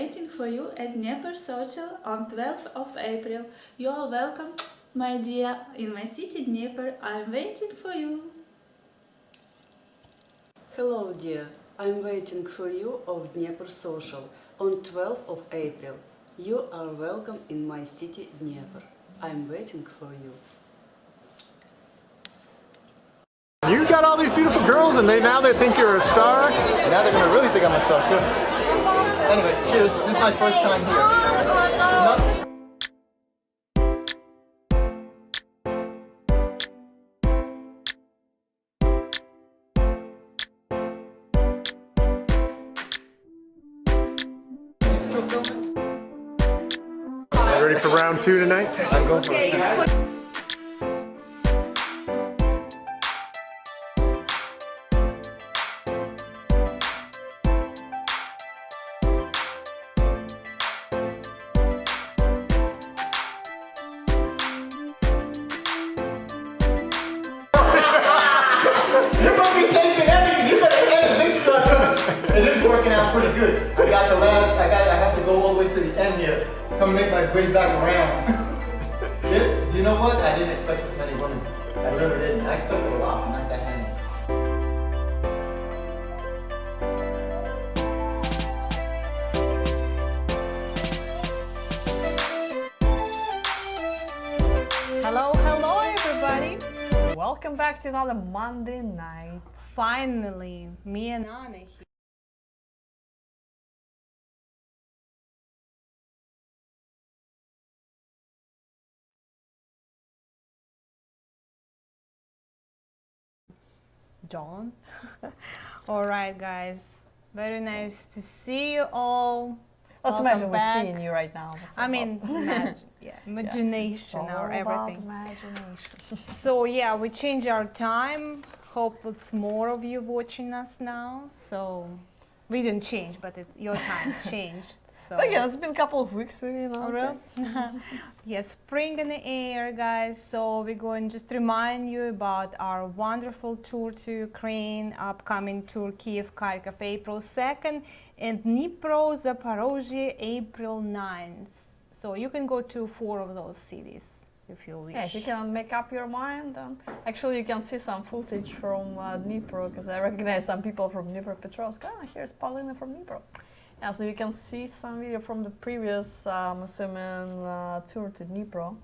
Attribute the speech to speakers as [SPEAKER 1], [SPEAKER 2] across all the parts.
[SPEAKER 1] waiting for you at Dnieper Social on 12th of April. You are welcome, my dear, in my city Dnieper. I'm waiting for you.
[SPEAKER 2] Hello dear, I'm waiting for you of Dnieper Social on 12th of April. You are welcome in my city Dnieper. I'm waiting for you.
[SPEAKER 3] You got all these beautiful girls and now they think you're a star?
[SPEAKER 4] Now they're gonna really think I'm a star, sure. Anyway, cheers. This is my first time here.
[SPEAKER 3] Ready for round 2 tonight?
[SPEAKER 4] I'm going for it. You're gonna be taping everything. You better edit this stuff. It is working out pretty good. I have to go all the way to the end here. Come make my way back around. Do you know what? I didn't expect this many women. I really didn't. I expected a lot, but not that many.
[SPEAKER 5] Hello everybody! Welcome back to another Monday night. Finally, me and Anna here. John. All right, guys. Very nice to see you all.
[SPEAKER 6] Let's
[SPEAKER 5] Welcome
[SPEAKER 6] imagine
[SPEAKER 5] back.
[SPEAKER 6] we're seeing you right now.
[SPEAKER 5] I mean, imagination or everything. So yeah, we changed our time. Hope it's more of you watching us now. So we didn't change, but your time changed. So
[SPEAKER 6] Again, it's been a couple of weeks, you know.
[SPEAKER 5] Oh, really? Yeah, spring in the air, guys. So we're going to just remind you about our wonderful tour to Ukraine, upcoming tour Kiev, Kharkov, April 2nd, and Dnipro, Zaporozhye, April 9th. So you can go to 4 of those cities if you wish.
[SPEAKER 6] Yeah, if you can make up your mind, actually you can see some footage from Dnipro, because I recognize some people from Dnipropetrovsk. Ah, here's Paulina from Dnipro. Yeah, so you can see some video from the previous, I'm assuming, tour to Dnipro.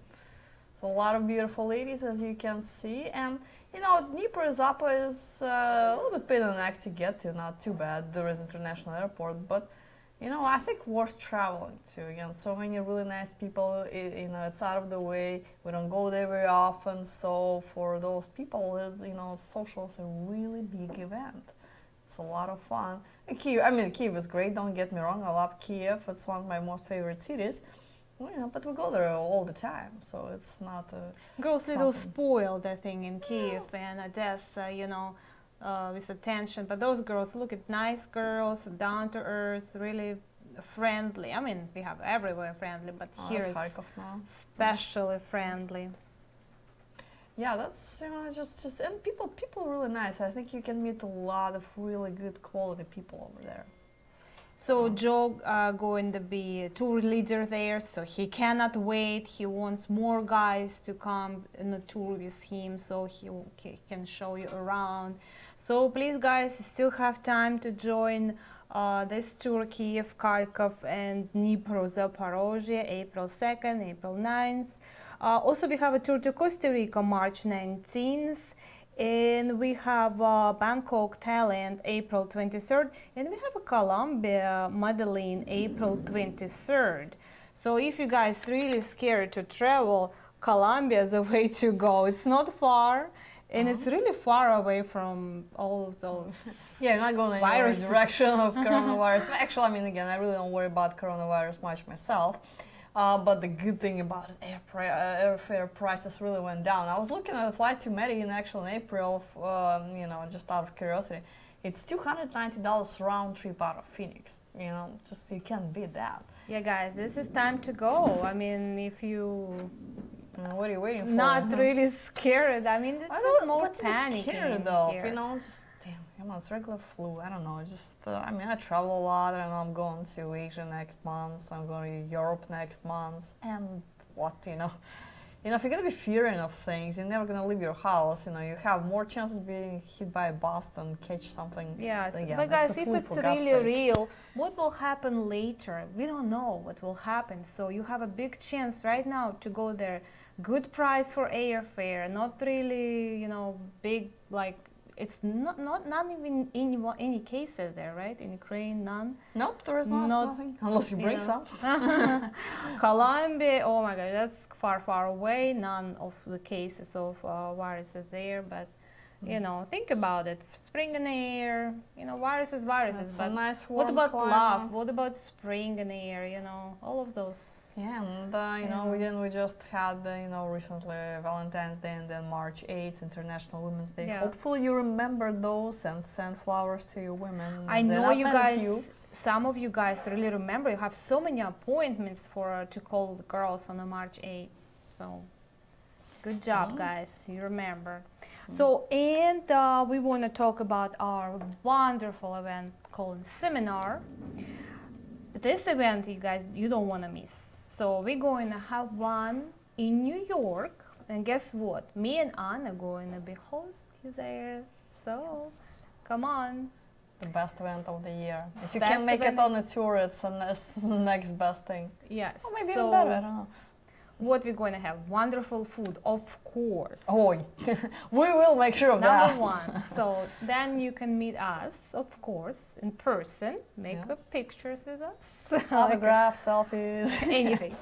[SPEAKER 6] So a lot of beautiful ladies, as you can see. And, you know, Dnipro is a little bit pain in the neck to get to, not too bad. There is international airport, but, you know, I think worth traveling to. Again, so many really nice people, you know, it's out of the way. We don't go there very often, so for those people, you know, social is a really big event. It's a lot of fun. And Kiev is great, don't get me wrong. I love Kiev. It's one of my most favorite cities. Well, you know, but we go there all the time, so it's not
[SPEAKER 5] Girls little spoiled, I think, in Kiev and Odessa, you know, with attention. But those girls, look at nice girls, down to earth, really friendly. I mean, we have everywhere friendly, but here is especially friendly.
[SPEAKER 6] Yeah, that's, you know, just and people are really nice. I think you can meet a lot of really good quality people over there.
[SPEAKER 5] So Joe going to be a tour leader there, so he cannot wait. He wants more guys to come on a tour with him, so he can show you around. So please, guys, still have time to join this tour, Kiev, Kharkov, and Dnipro, Zaporozhye, April 2nd, April 9th. Also, we have a tour to Costa Rica, March 19th, and we have Bangkok, Thailand, April 23rd, and we have a Colombia, Medellin, April 23rd. So if you guys really scared to travel, Colombia is the way to go. It's not far, and it's really far away from all of those
[SPEAKER 6] Yeah, not going in the direction of coronavirus. Actually, I mean, again, I really don't worry about coronavirus much myself. But the good thing about it, airfare prices really went down. I was looking at a flight to Medellin actually in April, you know, just out of curiosity. It's $290 round trip out of Phoenix. You know, just you can't beat that.
[SPEAKER 5] Yeah, guys, this is time to go. I mean, if you
[SPEAKER 6] what are you waiting for?
[SPEAKER 5] Not really scared. I mean, it's just more
[SPEAKER 6] but
[SPEAKER 5] panicking
[SPEAKER 6] scared though.
[SPEAKER 5] here.
[SPEAKER 6] You know, just damn. come on, it's regular flu. I don't know. Just, I mean, I travel a lot, and I'm going to Asia next month. I'm going to Europe next month, and what, you know, if you're gonna be fearing of things, you're never gonna leave your house. You know, you have more chances of being hit by a bus than catch something.
[SPEAKER 5] Yes,
[SPEAKER 6] Again,
[SPEAKER 5] but
[SPEAKER 6] that's
[SPEAKER 5] guys,
[SPEAKER 6] a
[SPEAKER 5] if
[SPEAKER 6] flu,
[SPEAKER 5] it's
[SPEAKER 6] for God's
[SPEAKER 5] really
[SPEAKER 6] sake.
[SPEAKER 5] real, what will happen later? We don't know what will happen. So you have a big chance right now to go there. Good price for airfare, not really, you know, big, like, it's not even any cases there, right? In Ukraine, none.
[SPEAKER 6] Nope, there is nothing. Unless you break
[SPEAKER 5] know.
[SPEAKER 6] some.
[SPEAKER 5] Colombia, oh my God, that's far away. None of the cases of viruses there, but you know, think about it. Spring and air, you know, viruses.
[SPEAKER 6] It's
[SPEAKER 5] but
[SPEAKER 6] a nice
[SPEAKER 5] what
[SPEAKER 6] warm
[SPEAKER 5] about
[SPEAKER 6] climate.
[SPEAKER 5] love? What about spring and air? You know, all of those.
[SPEAKER 6] Yeah, and you know, again, we just had, you know, recently Valentine's Day and then March 8th, International Women's Day.
[SPEAKER 5] Yeah.
[SPEAKER 6] Hopefully you remember those and send flowers to your women.
[SPEAKER 5] I
[SPEAKER 6] They're
[SPEAKER 5] know
[SPEAKER 6] not
[SPEAKER 5] you
[SPEAKER 6] meant
[SPEAKER 5] guys.
[SPEAKER 6] to you.
[SPEAKER 5] Some of you guys really remember. You have so many appointments for to call the girls on the March 8th. So, good job, guys. You remember. So, and we want to talk about our wonderful event called Seminar. This event, you guys, you don't want to miss. So we're going to have one in New York, and guess what? Me and Anna are going to be host you there. So come on.
[SPEAKER 6] The best event of the year. If you
[SPEAKER 5] Best
[SPEAKER 6] can make
[SPEAKER 5] event.
[SPEAKER 6] it on a tour, it's the next best thing.
[SPEAKER 5] Yes.
[SPEAKER 6] Or maybe
[SPEAKER 5] so
[SPEAKER 6] even better, I don't know.
[SPEAKER 5] what we're going to have? Wonderful food, of course.
[SPEAKER 6] Oh, we will make sure of that.
[SPEAKER 5] Number one. So then you can meet us, of course, in person. Make
[SPEAKER 6] Yes.
[SPEAKER 5] pictures with us.
[SPEAKER 6] Autographs, selfies.
[SPEAKER 5] Anything.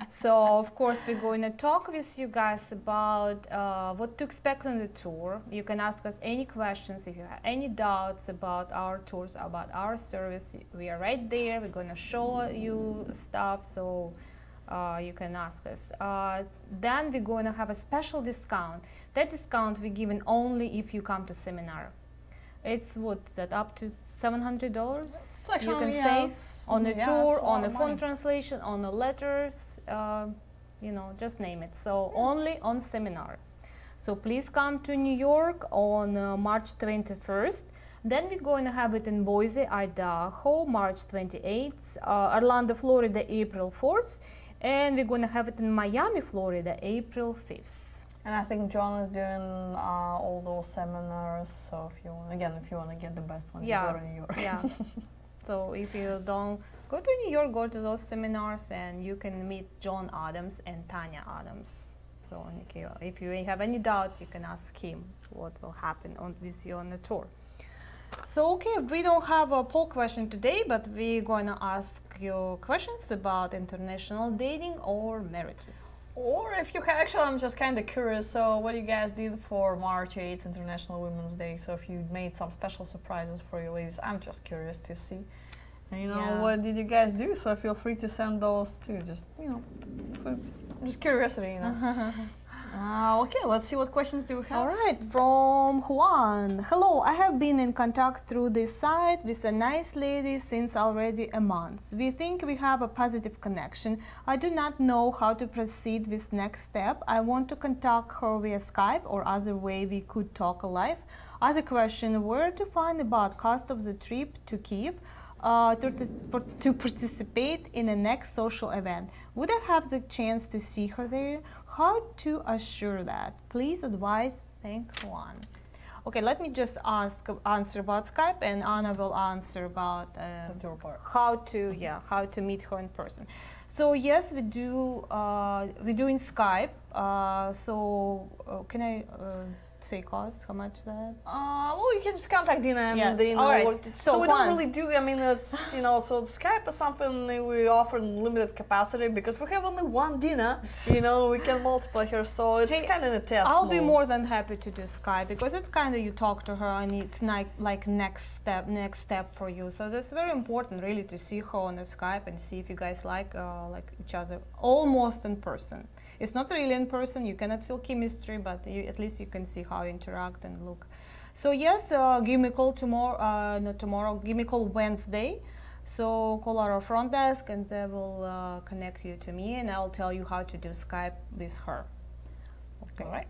[SPEAKER 5] So of course we're going to talk with you guys about what to expect on the tour. You can ask us any questions if you have any doubts about our tours, about our service. We are right there. We're going to show you stuff, so you can ask us. Then we're going to have a special discount. That discount we're giving only if you come to seminar. It's what, that up to $700 you
[SPEAKER 6] Actually,
[SPEAKER 5] can
[SPEAKER 6] yeah,
[SPEAKER 5] save
[SPEAKER 6] it's-
[SPEAKER 5] on the
[SPEAKER 6] yeah,
[SPEAKER 5] tour,
[SPEAKER 6] it's a lot
[SPEAKER 5] on the
[SPEAKER 6] of
[SPEAKER 5] phone
[SPEAKER 6] money.
[SPEAKER 5] translation, on the letters, you know, just name it. So only on seminar. So please come to New York on March 21st. Then we're going to have it in Boise, Idaho, March 28th, Orlando, Florida, April 4th, and we're going to have it in Miami, Florida, April 5th.
[SPEAKER 6] And I think John is doing all those seminars. So if you want to get the best one,
[SPEAKER 5] Yeah.
[SPEAKER 6] you go to New York.
[SPEAKER 5] Yeah. So if you don't go to New York, go to those seminars, and you can meet John Adams and Tanya Adams. So if you have any doubts, you can ask him what will happen with you on the tour. So okay, we don't have a poll question today, but we're going to ask you questions about international dating or marriages.
[SPEAKER 6] Or if you actually, I'm just kind of curious. So what you guys did for March 8th, International Women's Day? So if you made some special surprises for your ladies, I'm just curious to see. And, you know,
[SPEAKER 5] Yeah.
[SPEAKER 6] what did you guys do? So feel free to send those too. Just, you know, just curiosity, you know. Okay, let's see what questions do we have.
[SPEAKER 5] All right, from Juan. Hello, I have been in contact through this site with a nice lady since already a month. We think we have a positive connection. I do not know how to proceed with next step. I want to contact her via Skype or other way we could talk live. Other question, where to find about cost of the trip to Kiev to participate in the next social event? Would I have the chance to see her there? How to assure that? Please advise. Thank Juan. Okay, let me just answer about Skype, and Anna will answer about
[SPEAKER 6] The tour part.
[SPEAKER 5] how to meet her in person. So yes, we do in Skype. Can I say cost? How much that?
[SPEAKER 6] Well, you can just contact Dina and
[SPEAKER 5] Yes,
[SPEAKER 6] they know.
[SPEAKER 5] all right.
[SPEAKER 6] What,
[SPEAKER 5] So
[SPEAKER 6] so we
[SPEAKER 5] Juan.
[SPEAKER 6] don't really do. I mean, it's so Skype is something that we offer in limited capacity because we have only one Dina. We can multiply her, so it's
[SPEAKER 5] Hey,
[SPEAKER 6] kind of a test.
[SPEAKER 5] I'll be
[SPEAKER 6] mode.
[SPEAKER 5] more than happy to do Skype because it's kind of you talk to her and it's like next step for you. So that's very important, really, to see her on the Skype and see if you guys like each other almost in person. It's not really in person. You cannot feel chemistry, but at least you can see how you interact and look. So yes, give me a call tomorrow. Not tomorrow. Give me a call Wednesday. So call our front desk and they will connect you to me, and I'll tell you how to do Skype with her. Okay.
[SPEAKER 6] All right.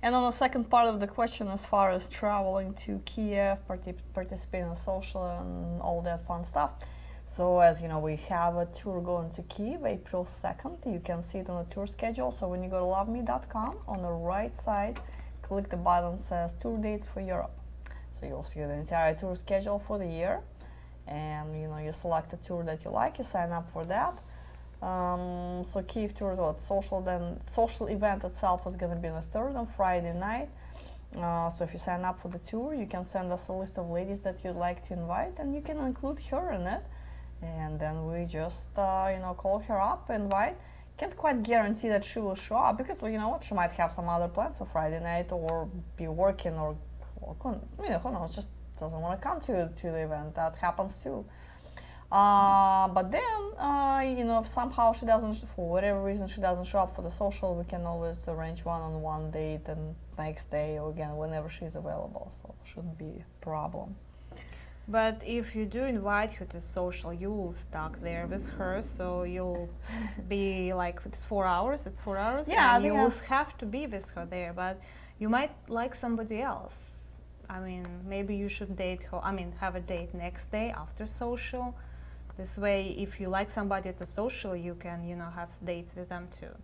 [SPEAKER 6] And on the second part of the question, as far as traveling to Kiev, participating in social and all that fun stuff. So as you know, we have a tour going to Kiev April 2nd. You can see it on the tour schedule. So when you go to loveme.com, on the right side, click the button that says tour dates for Europe. So you'll see the entire tour schedule for the year. And you know, you select a tour that you like, you sign up for that. So Kiev tour is what social event itself is going to be on the 3rd on Friday night. So if you sign up for the tour, you can send us a list of ladies that you'd like to invite, and you can include her in it. And then we just you know, call her up, invite. Can't quite guarantee that she will show up because, well, you know what, she might have some other plans for Friday night or be working or you know, who knows, just doesn't want to come to the event. That happens too. But then, you know, if somehow she doesn't, for whatever reason, she doesn't show up for the social, we can always arrange one-on-one date and next day or again whenever she's available. So it shouldn't be a problem.
[SPEAKER 5] But if you do invite her to social, you will stuck there with her, so you'll be like, it's 4 hours,
[SPEAKER 6] Yeah,
[SPEAKER 5] and you will have to be with her there, but you might like somebody else. I mean, maybe you should date her, have a date next day after social. This way, if you like somebody at the social, you can, you know, have dates with them too.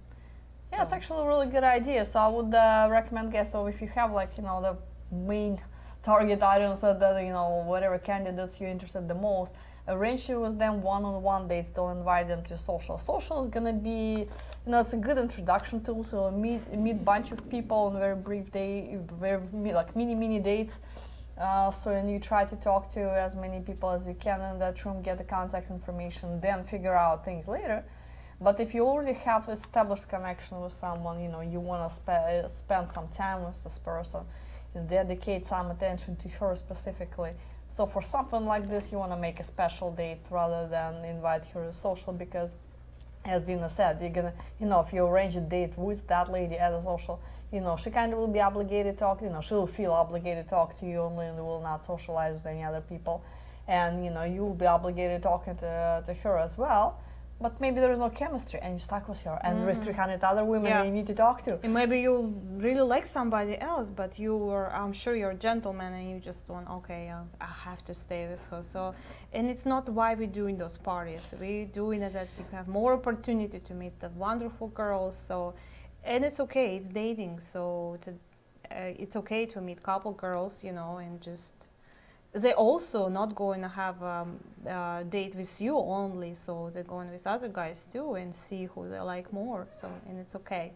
[SPEAKER 6] Yeah, it's actually a really good idea. So I would recommend, guys, so if you have like, you know, the main target audience, that, you know, whatever candidates you're interested the most, arrange with them one-on-one dates. Don't invite them to social. Social is gonna be, you know, it's a good introduction tool. So meet bunch of people on a very brief day, like mini dates. So and you try to talk to as many people as you can in that room, get the contact information, then figure out things later. But if you already have established connection with someone, you know, you want to spend some time with this person and dedicate some attention to her specifically. So for something like this, you want to make a special date rather than invite her to social, because as Dina said, you're gonna, you know, if you arrange a date with that lady at a social, you know, she kind of will be obligated to talk, you know, she'll feel obligated to talk to you only and will not socialize with any other people. And, you know, you'll be obligated talking to her as well. But maybe there is no chemistry and you're stuck with her and there's 300 other women that you need to talk to.
[SPEAKER 5] And maybe you really like somebody else, but I'm sure you're a gentleman and you just want, okay, I have to stay with her. So, and it's not why we're doing those parties. We're doing it that you have more opportunity to meet the wonderful girls. So, and it's okay, it's dating. So it's okay to meet couple girls, you know, and just, they're also not going to have a date with you only, so they're going with other guys too and see who they like more. So, and it's okay.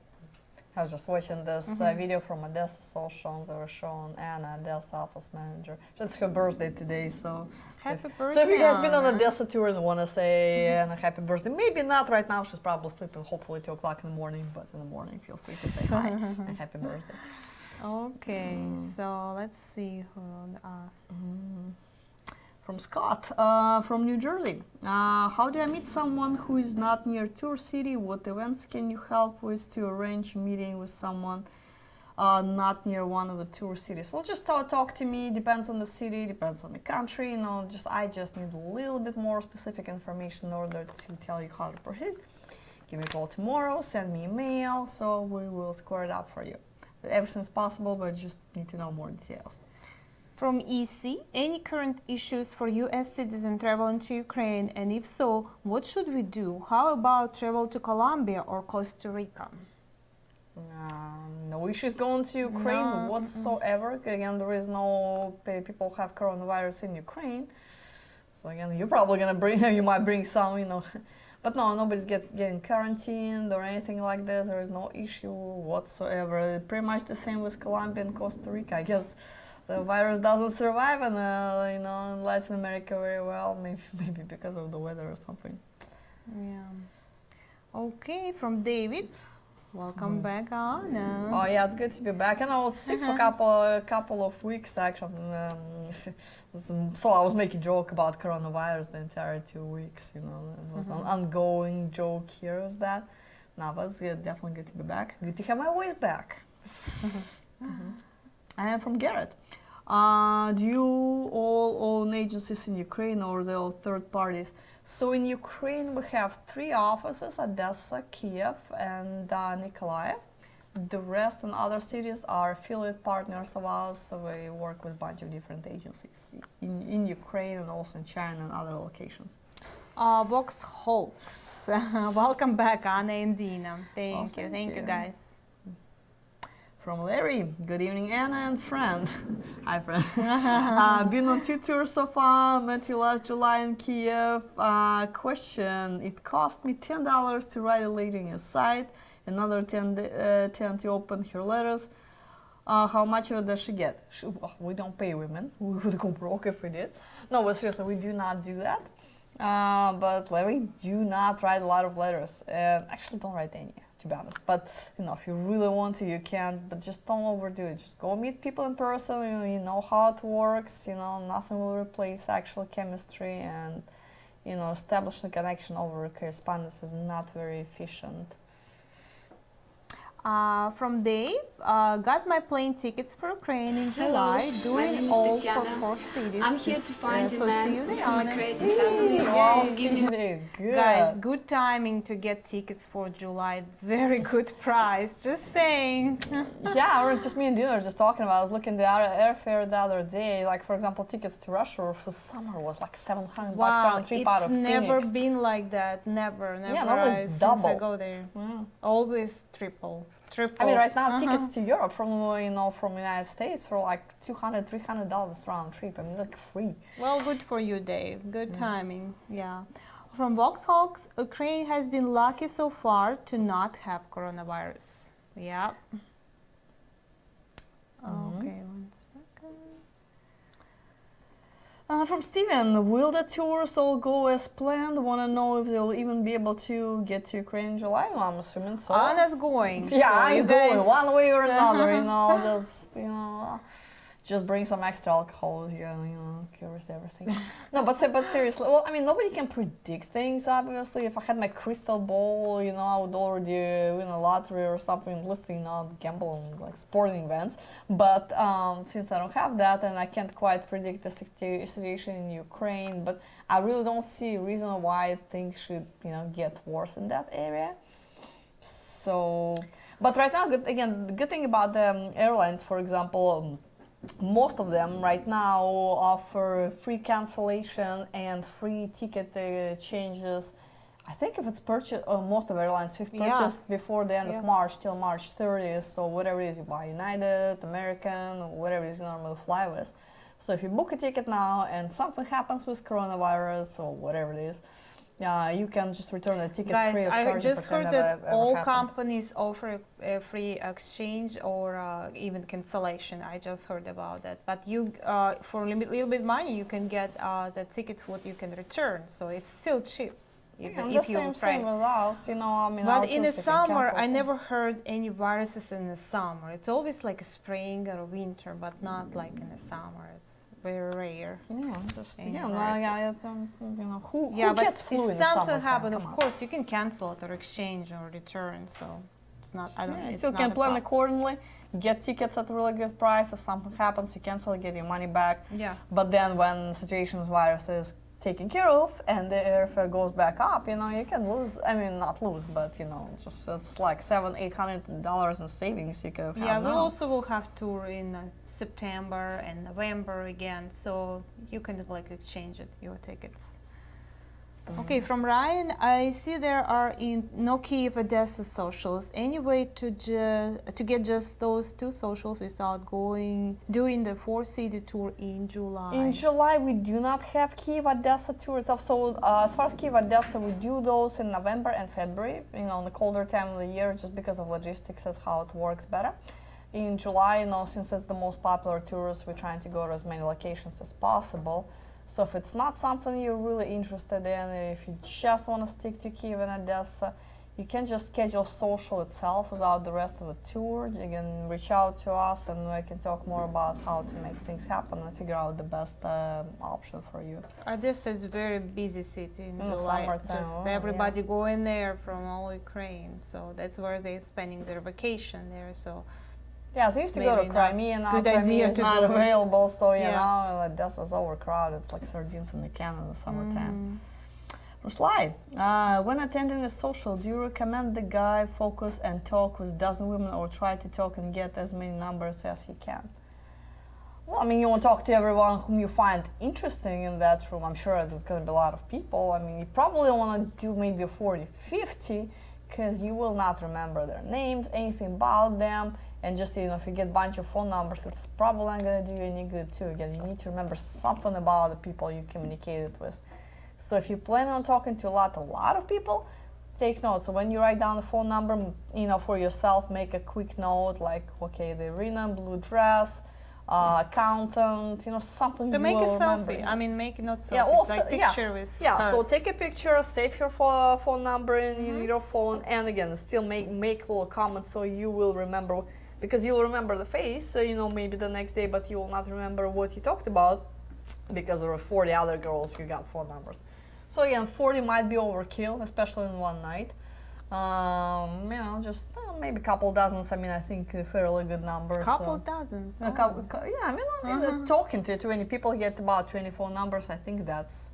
[SPEAKER 6] I was just watching this video from Odessa social. They were showing Anna, Odessa office manager. It's her birthday today, so
[SPEAKER 5] Happy birthday!
[SPEAKER 6] So if you guys been on
[SPEAKER 5] Anna.
[SPEAKER 6] Odessa tour and want to say Anna happy birthday, maybe not right now. She's probably sleeping. Hopefully 2 o'clock in the morning, but in the morning feel free to say hi and happy birthday.
[SPEAKER 5] Okay, so let's see who.
[SPEAKER 6] From Scott, from New Jersey. How do I meet someone who is not near tour city? What events can you help with to arrange a meeting with someone not near one of the tour cities? Well, just talk to me. Depends on the city, depends on the country. You know, I just need a little bit more specific information in order to tell you how to proceed. Give me a call tomorrow. Send me a mail, so we will square it up for you. Everything's possible, but just need to know more details.
[SPEAKER 5] From EC, any current issues for US citizen traveling to Ukraine, and if so, what should we do? How about travel to Colombia or Costa Rica?
[SPEAKER 6] No issues going to Ukraine whatsoever. Again, there is no people have coronavirus in Ukraine. So again, you're probably gonna you might bring some, you know. But no, nobody's getting quarantined or anything like this. There is no issue whatsoever. Pretty much the same with Colombia and Costa Rica. I guess the virus doesn't survive in, you know, in Latin America very well. Maybe because of the weather or something.
[SPEAKER 5] Yeah. Okay, from David. Welcome back, Anna.
[SPEAKER 6] Oh yeah, it's good to be back. And I was sick for a couple of weeks actually. So I was making joke about coronavirus the entire 2 weeks. You know, it was an ongoing joke here. Is that? No, but it's good, definitely good to be back. Good to have my voice back. And from Garrett. Do you all own agencies in Ukraine or are they all third parties? So in Ukraine we have 3 offices, Odessa, Kiev and Nikolaev. The rest and other cities are affiliate partners of ours, so we work with a bunch of different agencies in Ukraine and also in China and other locations.
[SPEAKER 5] Vauxhalls. Welcome back, Anna and Dina. Thank you guys.
[SPEAKER 6] From Larry, good evening, Anna and friend. Hi, friend. Been on 2 tours so far. Met you last July in Kiev. Question: it cost me $10 to write a letter on your site. Another 10 to open her letters. How much of it does she get? We don't pay women. We would go broke if we did. No, but seriously, we do not do that. But Larry, do not write a lot of letters. Actually, don't write any, to be honest. But if you really want to, you can. But just don't overdo it. Just go meet people in person. You know how it works. Nothing will replace actual chemistry, and establishing a connection over correspondence is not very efficient.
[SPEAKER 5] From Dave, got my plane tickets for Ukraine in July, doing all for 4 cities.
[SPEAKER 7] I'm here to find a
[SPEAKER 5] so see you
[SPEAKER 7] man
[SPEAKER 5] there,
[SPEAKER 7] from a
[SPEAKER 5] Anna.
[SPEAKER 7] creative family.
[SPEAKER 6] Good.
[SPEAKER 5] Guys, good timing to get tickets for July. Very good price. Just saying.
[SPEAKER 6] Yeah, or just me and Dina were just talking about. I was looking at the airfare the other day. Like, for example, tickets to Russia for summer was like $700 round trip out of
[SPEAKER 5] It's never
[SPEAKER 6] Phoenix.
[SPEAKER 5] been like that. Never.
[SPEAKER 6] Yeah, no, it's
[SPEAKER 5] since
[SPEAKER 6] double.
[SPEAKER 5] I go there. Always triple.
[SPEAKER 6] I mean, right now tickets to Europe from United States for like $200, $300 round trip. I mean, like free.
[SPEAKER 5] Well, good for you, Dave. Good timing. Yeah. From Vauxhalls, Ukraine has been lucky so far to not have coronavirus. Yeah. Okay, 1 second.
[SPEAKER 6] From Steven, will the tours all go as planned? Want to know if they'll even be able to get to Ukraine in July? Well, I'm assuming so.
[SPEAKER 5] Anna's going.
[SPEAKER 6] Yeah,
[SPEAKER 5] so
[SPEAKER 6] I'm
[SPEAKER 5] you
[SPEAKER 6] going
[SPEAKER 5] guys,
[SPEAKER 6] one way or another. Just bring some extra alcohol with you. Cures everything. No, but seriously, well, I mean, nobody can predict things. Obviously, if I had my crystal ball, I would already win a lottery or something, listing gamble on like sporting events. But since I don't have that, and I can't quite predict the situation in Ukraine, but I really don't see a reason why things should, get worse in that area. So, but right now, the good thing about the airlines, for example. Most of them right now offer free cancellation and free ticket changes. I think if it's purchased, most of airlines purchased before the end of March till March 30th. So whatever it is you buy, United, American, whatever it is you normally fly with. So if you book a ticket now and something happens with coronavirus or whatever it is, you can just return the ticket free of charge.
[SPEAKER 5] Guys, I just heard that all companies offer a free exchange or even cancellation. I just heard about that. But you, for a little bit money, you can get the ticket what you can return. So it's still cheap. Even if you
[SPEAKER 6] same with us,
[SPEAKER 5] But in the summer, I never heard any viruses in the summer. It's always like spring or winter, but not like in the summer. It's very rare.
[SPEAKER 6] Who
[SPEAKER 5] but
[SPEAKER 6] gets flu
[SPEAKER 5] if
[SPEAKER 6] in the
[SPEAKER 5] something
[SPEAKER 6] summertime?
[SPEAKER 5] happens, of course, you can cancel it or exchange or return. So it's not. I don't.
[SPEAKER 6] You
[SPEAKER 5] It's
[SPEAKER 6] still
[SPEAKER 5] not
[SPEAKER 6] can
[SPEAKER 5] a
[SPEAKER 6] plan
[SPEAKER 5] problem.
[SPEAKER 6] accordingly. Get tickets at a really good price. If something happens, you cancel, get your money back.
[SPEAKER 5] Yeah.
[SPEAKER 6] But then when the situation with virus is taken care of and the airfare goes back up, you can lose. I mean, not lose, but just it's like $700-800 in savings you can have.
[SPEAKER 5] Yeah, we
[SPEAKER 6] now.
[SPEAKER 5] also will have tour in September and November again, so you can like exchange your tickets. Okay, from Ryan, I see there are no Kiev Odessa socials. Any way to get just those 2 socials without doing the 4-city tour in July?
[SPEAKER 6] In July, we do not have Kiev Odessa tours. So as far as Kiev Odessa, we do those in November and February. In the colder time of the year, just because of logistics, that's how it works better. In July, since it's the most popular tours, we're trying to go to as many locations as possible. So if it's not something you're really interested in, if you just want to stick to Kiev and Odessa, you can just schedule social itself without the rest of the tour. You can reach out to us and we can talk more about how to make things happen and figure out the best option for you.
[SPEAKER 5] Odessa is a very busy city in
[SPEAKER 6] the
[SPEAKER 5] July.
[SPEAKER 6] summertime.
[SPEAKER 5] Just everybody going there from all Ukraine, so that's where they're spending their vacation there. So.
[SPEAKER 6] Yeah, so I used to go to Crimea, now
[SPEAKER 5] good
[SPEAKER 6] Crimea
[SPEAKER 5] idea
[SPEAKER 6] is
[SPEAKER 5] to
[SPEAKER 6] not
[SPEAKER 5] go.
[SPEAKER 6] available, so Odessa's overcrowded. It's like sardines in the can in the summertime. Slide. When attending a social, do you recommend the guy focus and talk with dozen women or try to talk and get as many numbers as he can? Well, I mean, you want to talk to everyone whom you find interesting in that room. I'm sure there's going to be a lot of people. I mean, you probably want to do maybe 40, 50, because you will not remember their names, anything about them. And just, if you get a bunch of phone numbers, it's probably not going to do you any good too. Again, you need to remember something about the people you communicated with. So if you plan on talking to a lot of people, take notes. So when you write down the phone number, for yourself, make a quick note like, okay, the Irina, blue dress, accountant, something
[SPEAKER 5] To
[SPEAKER 6] you
[SPEAKER 5] make
[SPEAKER 6] will
[SPEAKER 5] a
[SPEAKER 6] remember.
[SPEAKER 5] selfie. I mean, make not selfie,
[SPEAKER 6] Yeah, also,
[SPEAKER 5] like picture with
[SPEAKER 6] yeah.
[SPEAKER 5] her.
[SPEAKER 6] So take a picture, save your phone number in your phone, and again, still make little comments so you will remember, because you'll remember the face, so, maybe the next day, but you will not remember what you talked about, because there were 40 other girls you got phone numbers. So again, 40 might be overkill, especially in one night. Just maybe a couple dozens. I mean, I think a fairly good number.
[SPEAKER 5] Couple dozens.
[SPEAKER 6] Yeah, I mean, talking to 20 people, get about 24 numbers. I think that's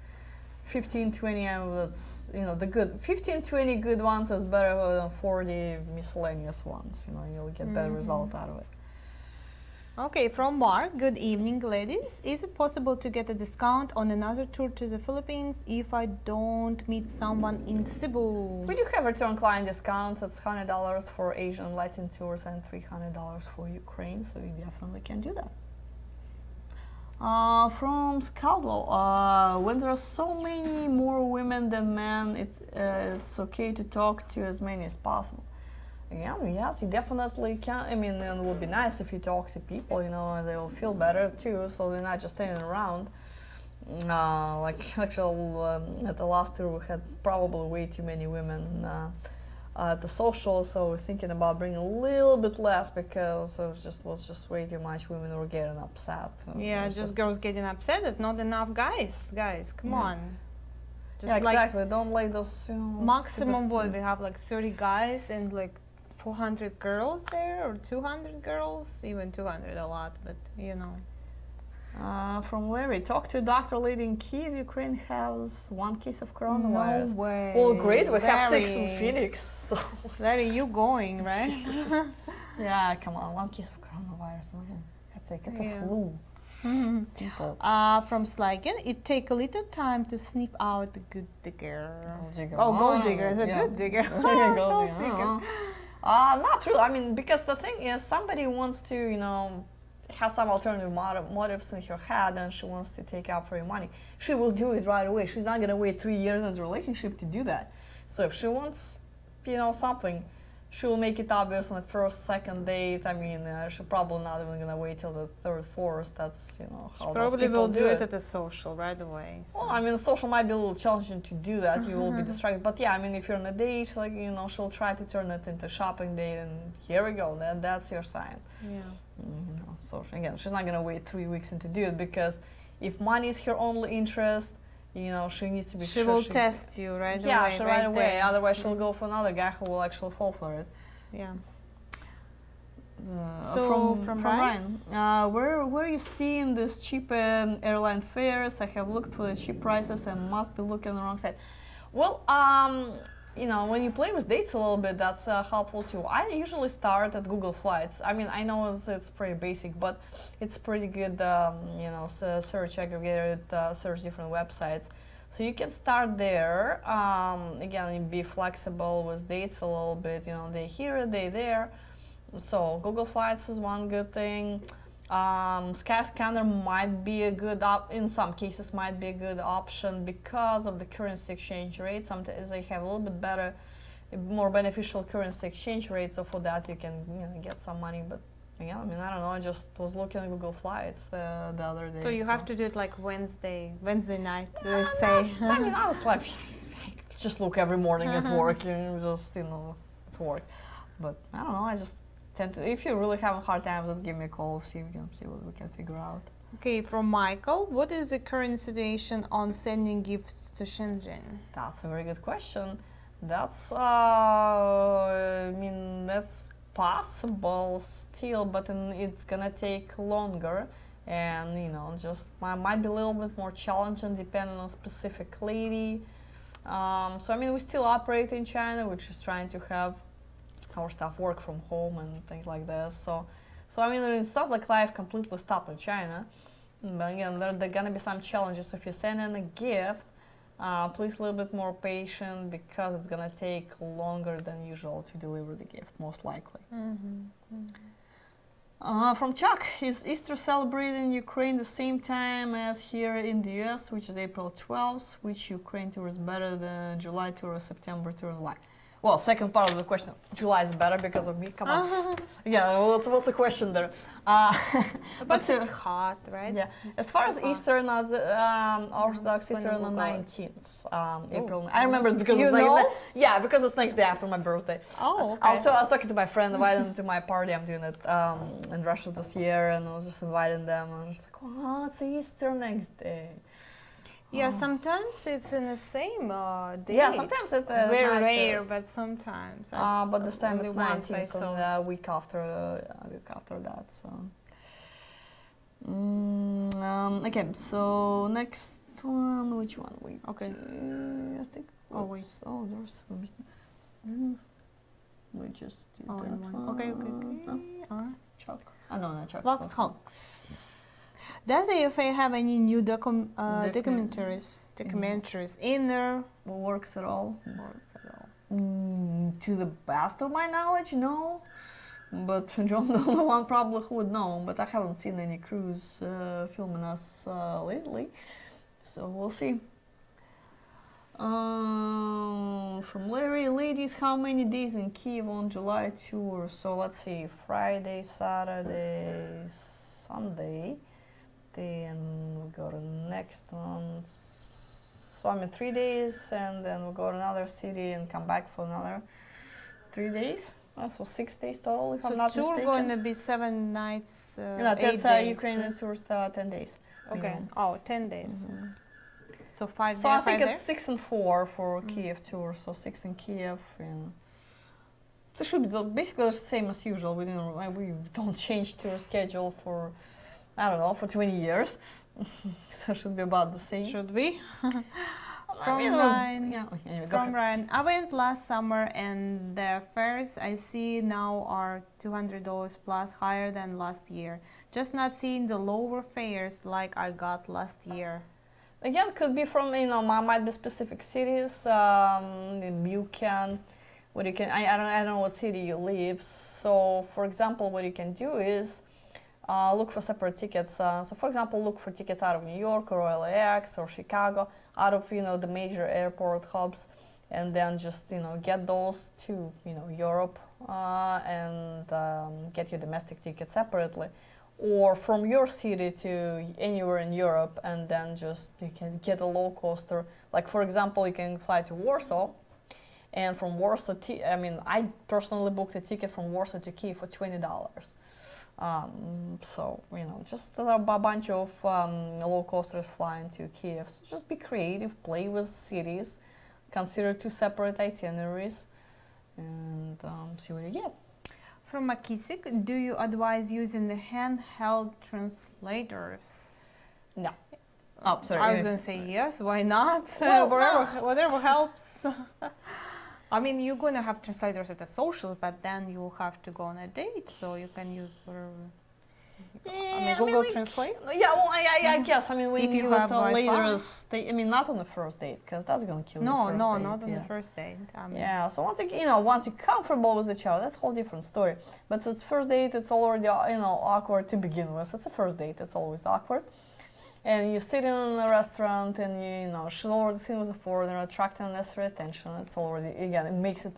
[SPEAKER 6] 15, 20. That's the good 15, 20 good ones is better than 40 miscellaneous ones. You'll get better result out of it.
[SPEAKER 5] Okay, from Mark. Good evening, ladies. Is it possible to get a discount on another tour to the Philippines if I don't meet someone in Cebu?
[SPEAKER 6] We do have return client discounts. It's $100 for Asian Latin tours and $300 for Ukraine, so you definitely can do that. From Scaldwell, when there are so many more women than men, it's okay to talk to as many as possible. Yeah, yes, you definitely can. I mean, it would be nice if you talk to people, and they will feel better too, so they're not just standing around. At the last tour, we had probably way too many women at the social, so we're thinking about bringing a little bit less because it was just way too much. Women were getting upset.
[SPEAKER 5] Yeah, just girls getting upset. There's not enough guys. Guys, come on. Just
[SPEAKER 6] yeah, exactly. Don't let those.
[SPEAKER 5] Maximum what we have like 30 guys and like 400 girls there, or 200 girls, even 200 a lot, but
[SPEAKER 6] From Larry, talk to a doctor lady in Kiev. Ukraine has 1 case of coronavirus.
[SPEAKER 5] No way.
[SPEAKER 6] Well, great. We have 6 in
[SPEAKER 5] Larry.
[SPEAKER 6] Phoenix. So.
[SPEAKER 5] Larry, you going, right?
[SPEAKER 6] Yeah, come on. 1 case of coronavirus. Man. It's a flu. People.
[SPEAKER 5] From Slagen, it take a little time to sniff out the good digger.
[SPEAKER 6] Gold
[SPEAKER 5] digger is a good digger.
[SPEAKER 6] Gold digger. Not really. I mean, because the thing is, somebody wants to, has some alternative motives in her head, and she wants to take out for your money. She will do it right away. She's not gonna wait 3 years in the relationship to do that. So if she wants, something, she will make it obvious on the first, second date. I mean, she's probably not even gonna wait till the third, fourth. That's how
[SPEAKER 5] Probably
[SPEAKER 6] those
[SPEAKER 5] will
[SPEAKER 6] people
[SPEAKER 5] do it at the social right away. So.
[SPEAKER 6] Well, I mean, social might be a little challenging to do that. You will be distracted. But yeah, I mean, if you're on a date, she'll try to turn it into a shopping date, and here we go. That's your sign.
[SPEAKER 5] Yeah.
[SPEAKER 6] So again, she's not gonna wait 3 weeks to do it, because if money is her only interest, she needs to be
[SPEAKER 5] She
[SPEAKER 6] sure
[SPEAKER 5] will test you right away.
[SPEAKER 6] Yeah, right away.
[SPEAKER 5] there.
[SPEAKER 6] Otherwise, she'll go for another guy who will actually fall for it.
[SPEAKER 5] Yeah.
[SPEAKER 6] From Ryan, where you seeing these cheap airline fares? I have looked for the cheap prices and must be looking on the wrong side. Well, when you play with dates a little bit, that's helpful too. I usually start at Google Flights. I mean, I know it's pretty basic, but it's pretty good, search aggregator, search different websites. So you can start there. Again, be flexible with dates a little bit. They here, they there. So Google Flights is one good thing. Skyscanner might be a good in some cases might be a good option because of the currency exchange rate. Sometimes they have a little bit better, more beneficial currency exchange rate. So for that you can get some money. But yeah, I mean, I don't know. I just was looking at Google Flights the other day.
[SPEAKER 5] So you have to do it like Wednesday night. Let's say.
[SPEAKER 6] I mean, I was like, just look every morning at work and just at work. But I don't know. I just tend to. If you really have a hard time, just give me a call. See what we can figure out.
[SPEAKER 5] Okay, from Michael, what is the current situation on sending gifts to Shenzhen?
[SPEAKER 6] That's a very good question. That's that's possible still, but it's gonna take longer, and just might be a little bit more challenging depending on specific lady. So I mean, we still operate in China, which is trying to have our staff work from home and things like this. So I mean, it's not like life completely stopped in China. But again, there are gonna be some challenges. If you send in a gift, please a little bit more patient because it's gonna take longer than usual to deliver the gift, most likely. From Chuck, is Easter celebrated in Ukraine the same time as here in the US, which is April 12th, which Ukraine tour is better than July tour or September tour? Why? Well, second part of the question, July is better because of me. Come on. Yeah, what's the question there?
[SPEAKER 5] But it's hot, right?
[SPEAKER 6] Yeah. As far as
[SPEAKER 5] It's hot.
[SPEAKER 6] Easter, Orthodox
[SPEAKER 5] It's
[SPEAKER 6] Easter
[SPEAKER 5] gonna
[SPEAKER 6] on the
[SPEAKER 5] go God.
[SPEAKER 6] 19th, April. I remember it because
[SPEAKER 5] You
[SPEAKER 6] it's like
[SPEAKER 5] know?
[SPEAKER 6] yeah, because it's next day after my birthday.
[SPEAKER 5] Oh, okay.
[SPEAKER 6] I was talking to my friend, invited them to my party. I'm doing it in Russia this year, and I was just inviting them. And I was like, oh, it's Easter next day.
[SPEAKER 5] Yeah, sometimes it's in the same day.
[SPEAKER 6] Yeah, sometimes it
[SPEAKER 5] very rare,
[SPEAKER 6] matches.
[SPEAKER 5] but sometimes.
[SPEAKER 6] But this time
[SPEAKER 5] only
[SPEAKER 6] it's
[SPEAKER 5] once I
[SPEAKER 6] 19th, so
[SPEAKER 5] saw.
[SPEAKER 6] the week after that. So. Okay, so next one, which one? Wait,
[SPEAKER 5] Okay.
[SPEAKER 6] I think.
[SPEAKER 5] Oh, wait.
[SPEAKER 6] Oh, there's. We just did
[SPEAKER 5] Oh,
[SPEAKER 6] that
[SPEAKER 5] in one. Okay. Alright.
[SPEAKER 6] Chuck. No, not Chuck.
[SPEAKER 5] Vox Hawks. Does the AFA have any new documentaries in their
[SPEAKER 6] Works at all?
[SPEAKER 5] works at all?
[SPEAKER 6] To the best of my knowledge, no. But John the only one probably who would know. But I haven't seen any crews filming us lately, so we'll see. From Larry, ladies, how many days in Kiev on July tour? So let's see, Friday, Saturday, Sunday. Then we go to next one. So I mean 3 days, and then we go to another city and come back for another 3 days. So 6 days total, if
[SPEAKER 5] So
[SPEAKER 6] I'm not
[SPEAKER 5] tour
[SPEAKER 6] mistaken.
[SPEAKER 5] going to be 7 nights,
[SPEAKER 6] No,
[SPEAKER 5] 8
[SPEAKER 6] that's
[SPEAKER 5] days.
[SPEAKER 6] Ukrainian tours, 10 days.
[SPEAKER 5] Okay.
[SPEAKER 6] minimum.
[SPEAKER 5] Oh, 10 days. So 5
[SPEAKER 6] So
[SPEAKER 5] there,
[SPEAKER 6] I think
[SPEAKER 5] 5
[SPEAKER 6] it's 6 and 4 for Kiev tour. So 6 in Kiev. And so it should be basically the same as usual. We don't change tour schedule for, I don't know, for 20 years. So it should be about the same.
[SPEAKER 5] Should we?
[SPEAKER 6] From
[SPEAKER 5] Ryan.
[SPEAKER 6] Yeah. Anyway, go
[SPEAKER 5] From
[SPEAKER 6] ahead.
[SPEAKER 5] Ryan. I went last summer and the fares I see now are $200 plus higher than last year. Just not seeing the lower fares like I got last year.
[SPEAKER 6] Again, could be from might be specific cities. You can, what you can. I don't know what city you live. So, for example, what you can do is look for separate tickets. So, for example, look for tickets out of New York or LAX or Chicago, out of the major airport hubs, and then just get those to Europe and get your domestic ticket separately. Or from your city to anywhere in Europe, and then just you can get a low coaster. Like for example, you can fly to Warsaw, and from Warsaw, I personally booked a ticket from Warsaw to Kiev for $20. So just a bunch of low coasters flying to Kiev. So just be creative, play with cities, consider 2 separate itineraries, and see what you get.
[SPEAKER 5] From Makisik, do you advise using the handheld translators?
[SPEAKER 6] No. Oh, sorry.
[SPEAKER 5] I was going to say yes, why not?
[SPEAKER 6] Well,
[SPEAKER 5] whatever helps. I mean, you're going to have translators at the social, but then you have to go on a date, so you can use whatever. Google Translate?
[SPEAKER 6] Yeah, well, I guess. When
[SPEAKER 5] If you
[SPEAKER 6] you
[SPEAKER 5] have
[SPEAKER 6] at a later
[SPEAKER 5] Wi-Fi.
[SPEAKER 6] stage, not on the first date, because that's gonna kill
[SPEAKER 5] No,
[SPEAKER 6] the first date.
[SPEAKER 5] not on
[SPEAKER 6] yeah.
[SPEAKER 5] the first date.
[SPEAKER 6] Yeah, so once you're comfortable with each other, that's a whole different story. But it's first date, it's already awkward to begin with. It's a first date, it's always awkward. And you sit in a restaurant, and she's already seen with a foreigner, attracting unnecessary attention. It's already it makes it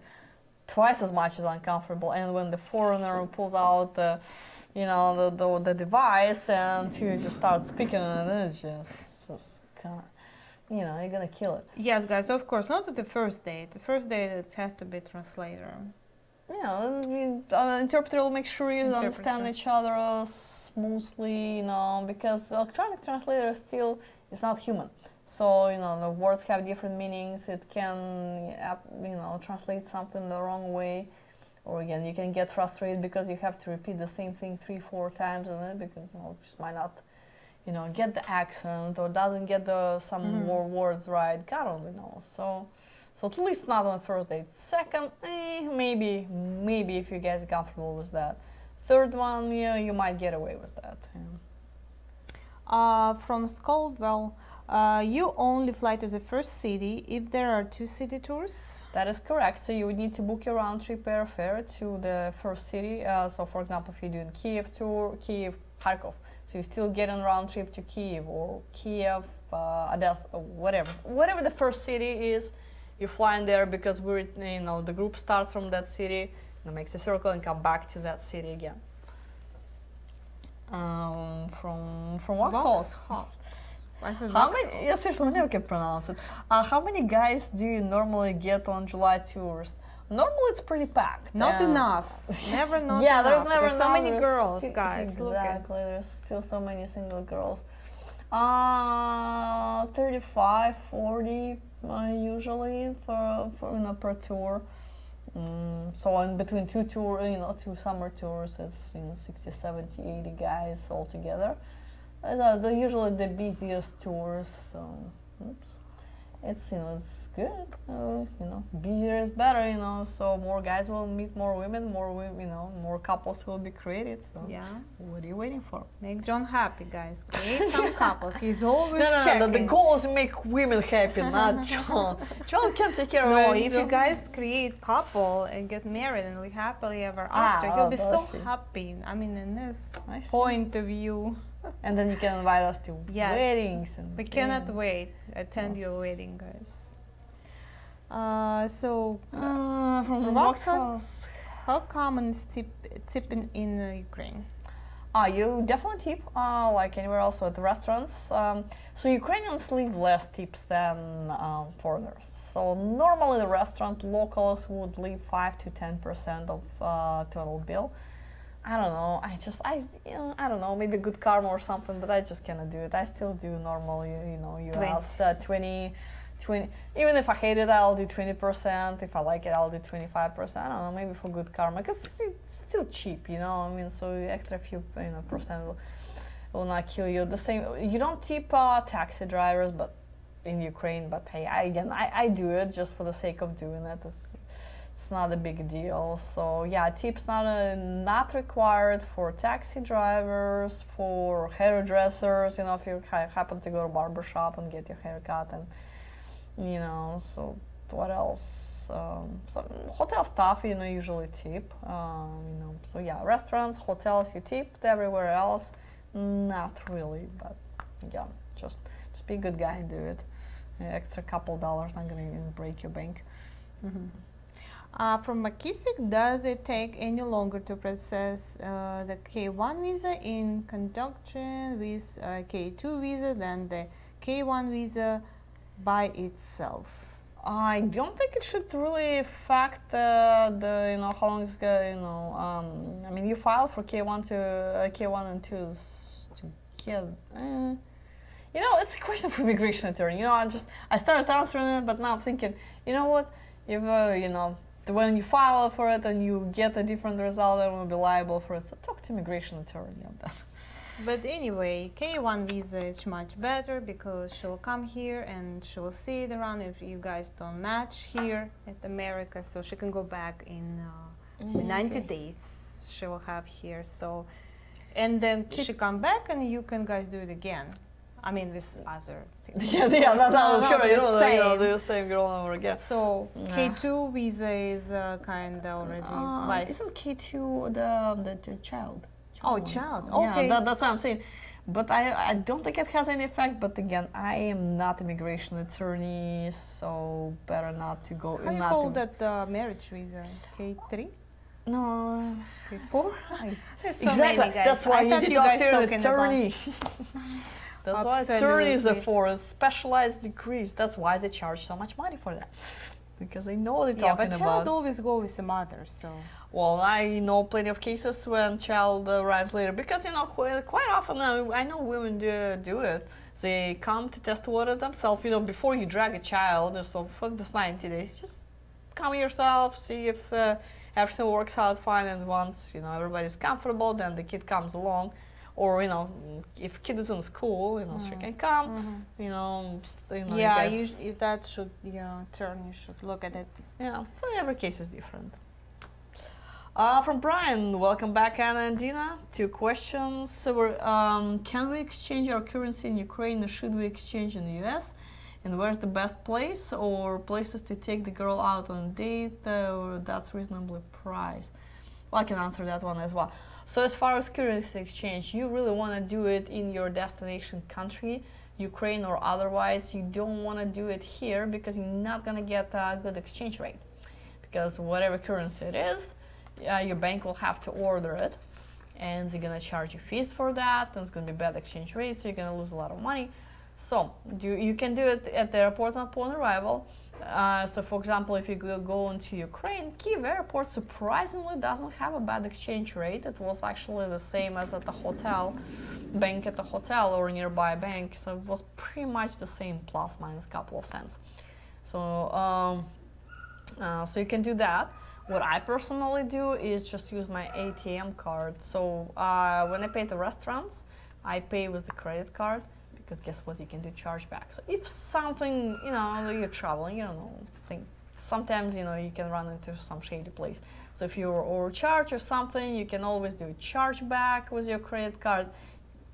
[SPEAKER 6] twice as much as uncomfortable. And when the foreigner pulls out the device and you just start speaking, and it's just kind of, you're gonna kill it.
[SPEAKER 5] Yes, guys, of course, not at the first date. The first date, it has to be translator.
[SPEAKER 6] Interpreter will make sure you
[SPEAKER 5] Interpreter.
[SPEAKER 6] understand each other smoothly, because electronic translator still is not human. So, the words have different meanings. It can, translate something the wrong way. Or again, you can get frustrated because you have to repeat the same thing 3-4 times, because, it just might not, get the accent or doesn't get some more words right. God only knows. So at least not on the first date. Second, maybe if you guys are comfortable with that. Third one, you might get away with that.
[SPEAKER 5] From Scoldwell, you only fly to the first city if there are 2 city tours.
[SPEAKER 6] That is correct. So you would need to book your round-trip airfare to the first city. So, for example, if you're doing Kiev tour, Kiev, Kharkov, so you still get a round-trip to Kiev or Kiev, Odessa, whatever the first city is. You're flying there because the group starts from that city, makes a circle and come back to that city again. From Vauxhall.
[SPEAKER 5] I said
[SPEAKER 6] How many? Yeah, seriously, I never can pronounce it. How many guys do you normally get on July tours? Normally, it's pretty packed.
[SPEAKER 5] Not enough. Never not
[SPEAKER 6] yeah,
[SPEAKER 5] enough.
[SPEAKER 6] there's never
[SPEAKER 5] so
[SPEAKER 6] enough.
[SPEAKER 5] many
[SPEAKER 6] There's
[SPEAKER 5] girls,
[SPEAKER 6] still,
[SPEAKER 5] guys. Look at.
[SPEAKER 6] Exactly. There's still so many single girls. 35, 40 usually for per tour. So in between 2 2 summer tours, it's 60, 70, 80 guys all together. They're usually the busiest tours. So it's it's good. Busier is better. So more guys will meet more women. More couples will be created. So
[SPEAKER 5] Yeah.
[SPEAKER 6] what are you waiting for?
[SPEAKER 5] Make John happy, guys. Create some couples. He's always
[SPEAKER 6] No,
[SPEAKER 5] checking.
[SPEAKER 6] the goal is make women happy, not John. John can take care of
[SPEAKER 5] No,
[SPEAKER 6] it.
[SPEAKER 5] if you guys create couple and get married and live happily ever after, he'll be
[SPEAKER 6] I
[SPEAKER 5] so
[SPEAKER 6] see.
[SPEAKER 5] happy. I mean, in this
[SPEAKER 6] I see.
[SPEAKER 5] point of view,
[SPEAKER 6] And then you can invite us to
[SPEAKER 5] Yes.
[SPEAKER 6] weddings. And
[SPEAKER 5] we cannot wait. Attend your
[SPEAKER 6] Yes.
[SPEAKER 5] wedding, guys.
[SPEAKER 6] From
[SPEAKER 5] Vauxhall,
[SPEAKER 6] Vauxhall.
[SPEAKER 5] how common is tipping in Ukraine?
[SPEAKER 6] You definitely tip, like anywhere else at the restaurants. So Ukrainians leave less tips than foreigners. So normally the restaurant locals would leave 5 to 10% of total bill. I don't know. I don't know. Maybe good karma or something, but I just cannot do it. I still do normal. US 20. Even if I hate it, I'll do 20%. If I like it, I'll do 25%. I don't know, maybe for good karma, because it's still cheap, so extra few percent will not kill you. The same, you don't tip taxi drivers, but in Ukraine. But hey, I do it just for the sake of doing it. It's not a big deal. So yeah, tips not required for taxi drivers, for hairdressers. If you happen to go to a barber shop and get your hair cut and. So what else? So hotel staff, usually tip. So yeah, restaurants, hotels, you tip. Everywhere else, not really. But yeah, just be a good guy and do it. Extra couple dollars not gonna even break your bank.
[SPEAKER 5] From McKissick, does it take any longer to process the K1 visa in conjunction with K2 visa than the K1 visa by itself?
[SPEAKER 6] I don't think it should really affect how long it's I mean, you file for K1 to K1 and 2 to get. It's a question for immigration attorney. I started answering it, but now I'm thinking, what? If when you file for it and you get a different result, then we'll be liable for it. So talk to immigration attorney on that.
[SPEAKER 5] But anyway, K1 visa is much better because she will come here and she will see it around if you guys don't match here at America, so she can go back in 90 days she will have here. So, and then she come back and you can guys do it again. I mean, with other people.
[SPEAKER 6] that was
[SPEAKER 5] same.
[SPEAKER 6] the same girl over again.
[SPEAKER 5] So K2 visa is kind of already by.
[SPEAKER 6] Isn't K2 the child?
[SPEAKER 5] Oh, child. Okay.
[SPEAKER 6] Yeah, that's what I'm saying. But I don't think it has any effect. But again, I am not immigration attorney, so better not to go.
[SPEAKER 5] How you call that marriage visa? K3?
[SPEAKER 6] No.
[SPEAKER 5] K4?
[SPEAKER 6] Exactly.
[SPEAKER 5] Many, guys.
[SPEAKER 6] That's why you need to talk to an attorney. That's why attorneys are for specialized degrees. That's why they charge so much money for that. Because they know what they're talking about.
[SPEAKER 5] Yeah, but child always go with the mother, so.
[SPEAKER 6] Well, I know plenty of cases when child arrives later. Because, quite often I know women do it. They come to test water themselves, before you drag a child. So for this 90 days, just come yourself, see if everything works out fine. And once, everybody's comfortable, then the kid comes along. or if kid is in school, she can come.
[SPEAKER 5] Yeah,
[SPEAKER 6] I guess,
[SPEAKER 5] if that should turn, you should look at it.
[SPEAKER 6] yeah. So every case is different. From Brian, welcome back, Anna and Dina. 2 questions. So, can we exchange our currency in Ukraine, or should we exchange in the US? And where's the best place or places to take the girl out on a date, or that's reasonably priced? Well, I can answer that one as well. So as far as currency exchange, you really want to do it in your destination country, Ukraine or otherwise. You don't want to do it here because you're not going to get a good exchange rate. Because whatever currency it is, your bank will have to order it, and they're going to charge you fees for that, and it's going to be bad exchange rate, so you're going to lose a lot of money. So you can do it at the airport upon arrival. So for example, if you go into Ukraine, Kyiv airport surprisingly doesn't have a bad exchange rate. It was actually the same as at the hotel, bank at the hotel or nearby bank. So it was pretty much the same, plus minus a couple of cents. So so you can do that. What I personally do is just use my ATM card. So when I pay at the restaurants, I pay with the credit card. Because guess what, you can do chargeback. So if something, you're traveling, you don't know, sometimes, you can run into some shady place. So if you're overcharged or something, you can always do a chargeback with your credit card.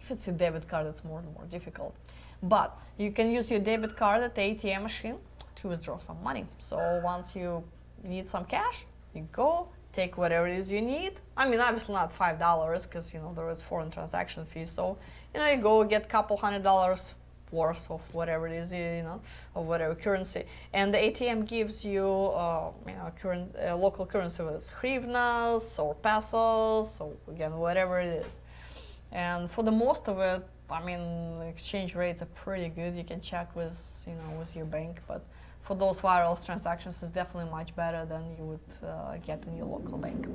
[SPEAKER 6] If it's a debit card, it's more and more difficult. But you can use your debit card at the ATM machine to withdraw some money. So once you need some cash, you go, take whatever it is you need. I mean, obviously not $5 because, there is foreign transaction fees. So, you go get a couple $100 worth of whatever it is, of whatever currency. And the ATM gives you, local currency, whether it's hryvnias or pesos, so again, whatever it is. And for the most of it, I mean, exchange rates are pretty good. You can check with, with your bank, but for those viral transactions, it's definitely much better than you would get in your local bank.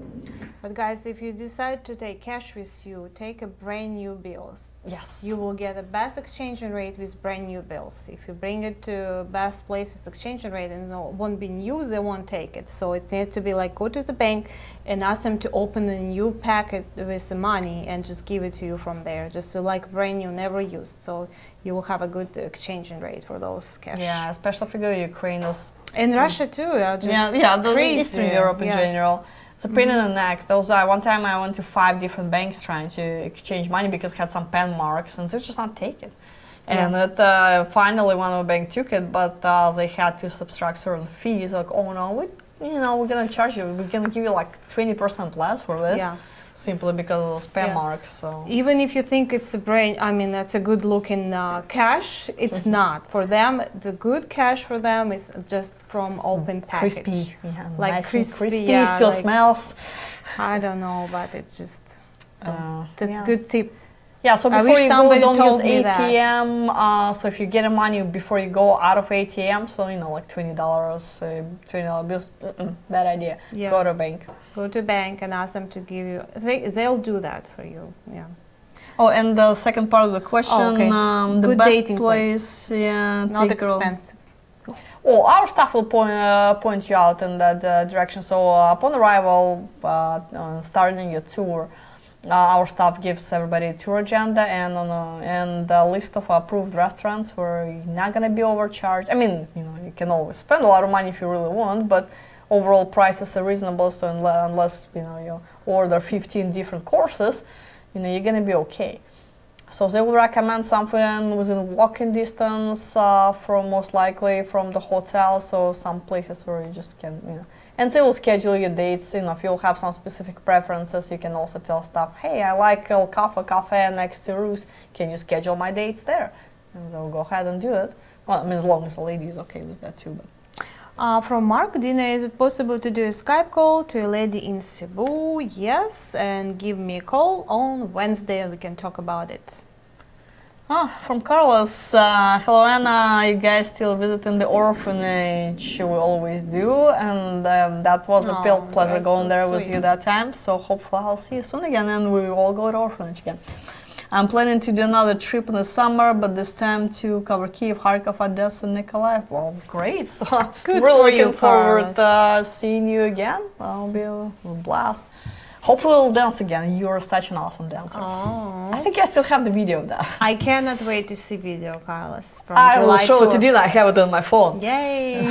[SPEAKER 5] But guys, if you decide to take cash with you, take a brand new bills.
[SPEAKER 6] Yes.
[SPEAKER 5] You will get the best exchange rate with brand new bills. If you bring it to best place with exchange rate and it won't be new, they won't take it. So it needs to be like go to the bank and ask them to open a new packet with the money and just give it to you from there, just to like brand new, never used. So you will have a good exchange rate for those cash.
[SPEAKER 6] Yeah, especially if you go to Ukraine.
[SPEAKER 5] In Russia too, just
[SPEAKER 6] the
[SPEAKER 5] crazy.
[SPEAKER 6] Eastern Europe in general. It's a pain in the neck. One time I went to 5 different banks trying to exchange money because it had some pen marks and they just not take it. And finally one of the bank took it, but they had to subtract certain fees. Like, oh no, we're gonna charge you. We're gonna give you like 20% less for this. Yeah. Simply because of those pen marks. So
[SPEAKER 5] even if you think it's a brand, I mean, that's a good looking cash, it's not. For them, the good cash for them is just from open package.
[SPEAKER 6] Crispy,
[SPEAKER 5] like
[SPEAKER 6] nice
[SPEAKER 5] crispy,
[SPEAKER 6] still smells.
[SPEAKER 5] I don't know, but it's just that's a good tip.
[SPEAKER 6] Yeah, so before you go, don't use ATM.
[SPEAKER 5] That.
[SPEAKER 6] So if you get money before you go out of ATM, so like $20, $20 bills, bad idea.
[SPEAKER 5] Yeah.
[SPEAKER 6] Go to a bank.
[SPEAKER 5] Go to a bank and ask them to give you. They'll do that for you. Yeah.
[SPEAKER 6] Oh, and the second part of the question, the
[SPEAKER 5] good
[SPEAKER 6] best
[SPEAKER 5] dating
[SPEAKER 6] place,
[SPEAKER 5] not expensive.
[SPEAKER 6] Oh, our staff will point you out in that direction. So upon arrival, starting your tour, our staff gives everybody a tour agenda and a list of approved restaurants where you're not going to be overcharged. I mean, you can always spend a lot of money if you really want, but overall prices are reasonable. So unless you order 15 different courses, you're going to be okay. So they will recommend something within walking distance most likely from the hotel. So some places where you just can, and they will schedule your dates. If you'll have some specific preferences, you can also tell staff, hey, I like El Cafe next to Rus. Can you schedule my dates there? And they'll go ahead and do it. Well, I mean, as long as the lady is okay with that too. But.
[SPEAKER 5] From Mark, Dina, is it possible to do a Skype call to a lady in Cebu? Yes, and give me a call on Wednesday and we can talk about it.
[SPEAKER 6] From Carlos, hello Anna, you guys still visiting the orphanage? We always do, and that was a pleasure going there with you that time, so hopefully I'll see you soon again and we all go to orphanage again. I'm planning to do another trip in the summer, but this time to cover Kyiv, Kharkov, Odessa, and Nikolaev. Well, great, so
[SPEAKER 5] good
[SPEAKER 6] we're
[SPEAKER 5] for
[SPEAKER 6] looking
[SPEAKER 5] you,
[SPEAKER 6] forward to seeing you again. That'll be a blast. Hopefully we'll dance again. You're such an awesome dancer.
[SPEAKER 5] Oh.
[SPEAKER 6] I think I still have the video of that.
[SPEAKER 5] I cannot wait to see video, Carlos. From
[SPEAKER 6] I will
[SPEAKER 5] July
[SPEAKER 6] show it to
[SPEAKER 5] tour.
[SPEAKER 6] Dina. I have it on my phone.
[SPEAKER 5] Yay!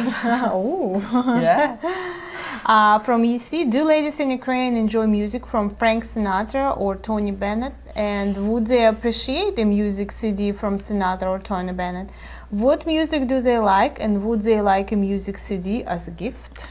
[SPEAKER 5] Ooh.
[SPEAKER 6] Yeah.
[SPEAKER 5] From EC, do ladies in Ukraine enjoy music from Frank Sinatra or Tony Bennett? And would they appreciate a music CD from Sinatra or Tony Bennett? What music do they like, and would they like a music CD as a gift?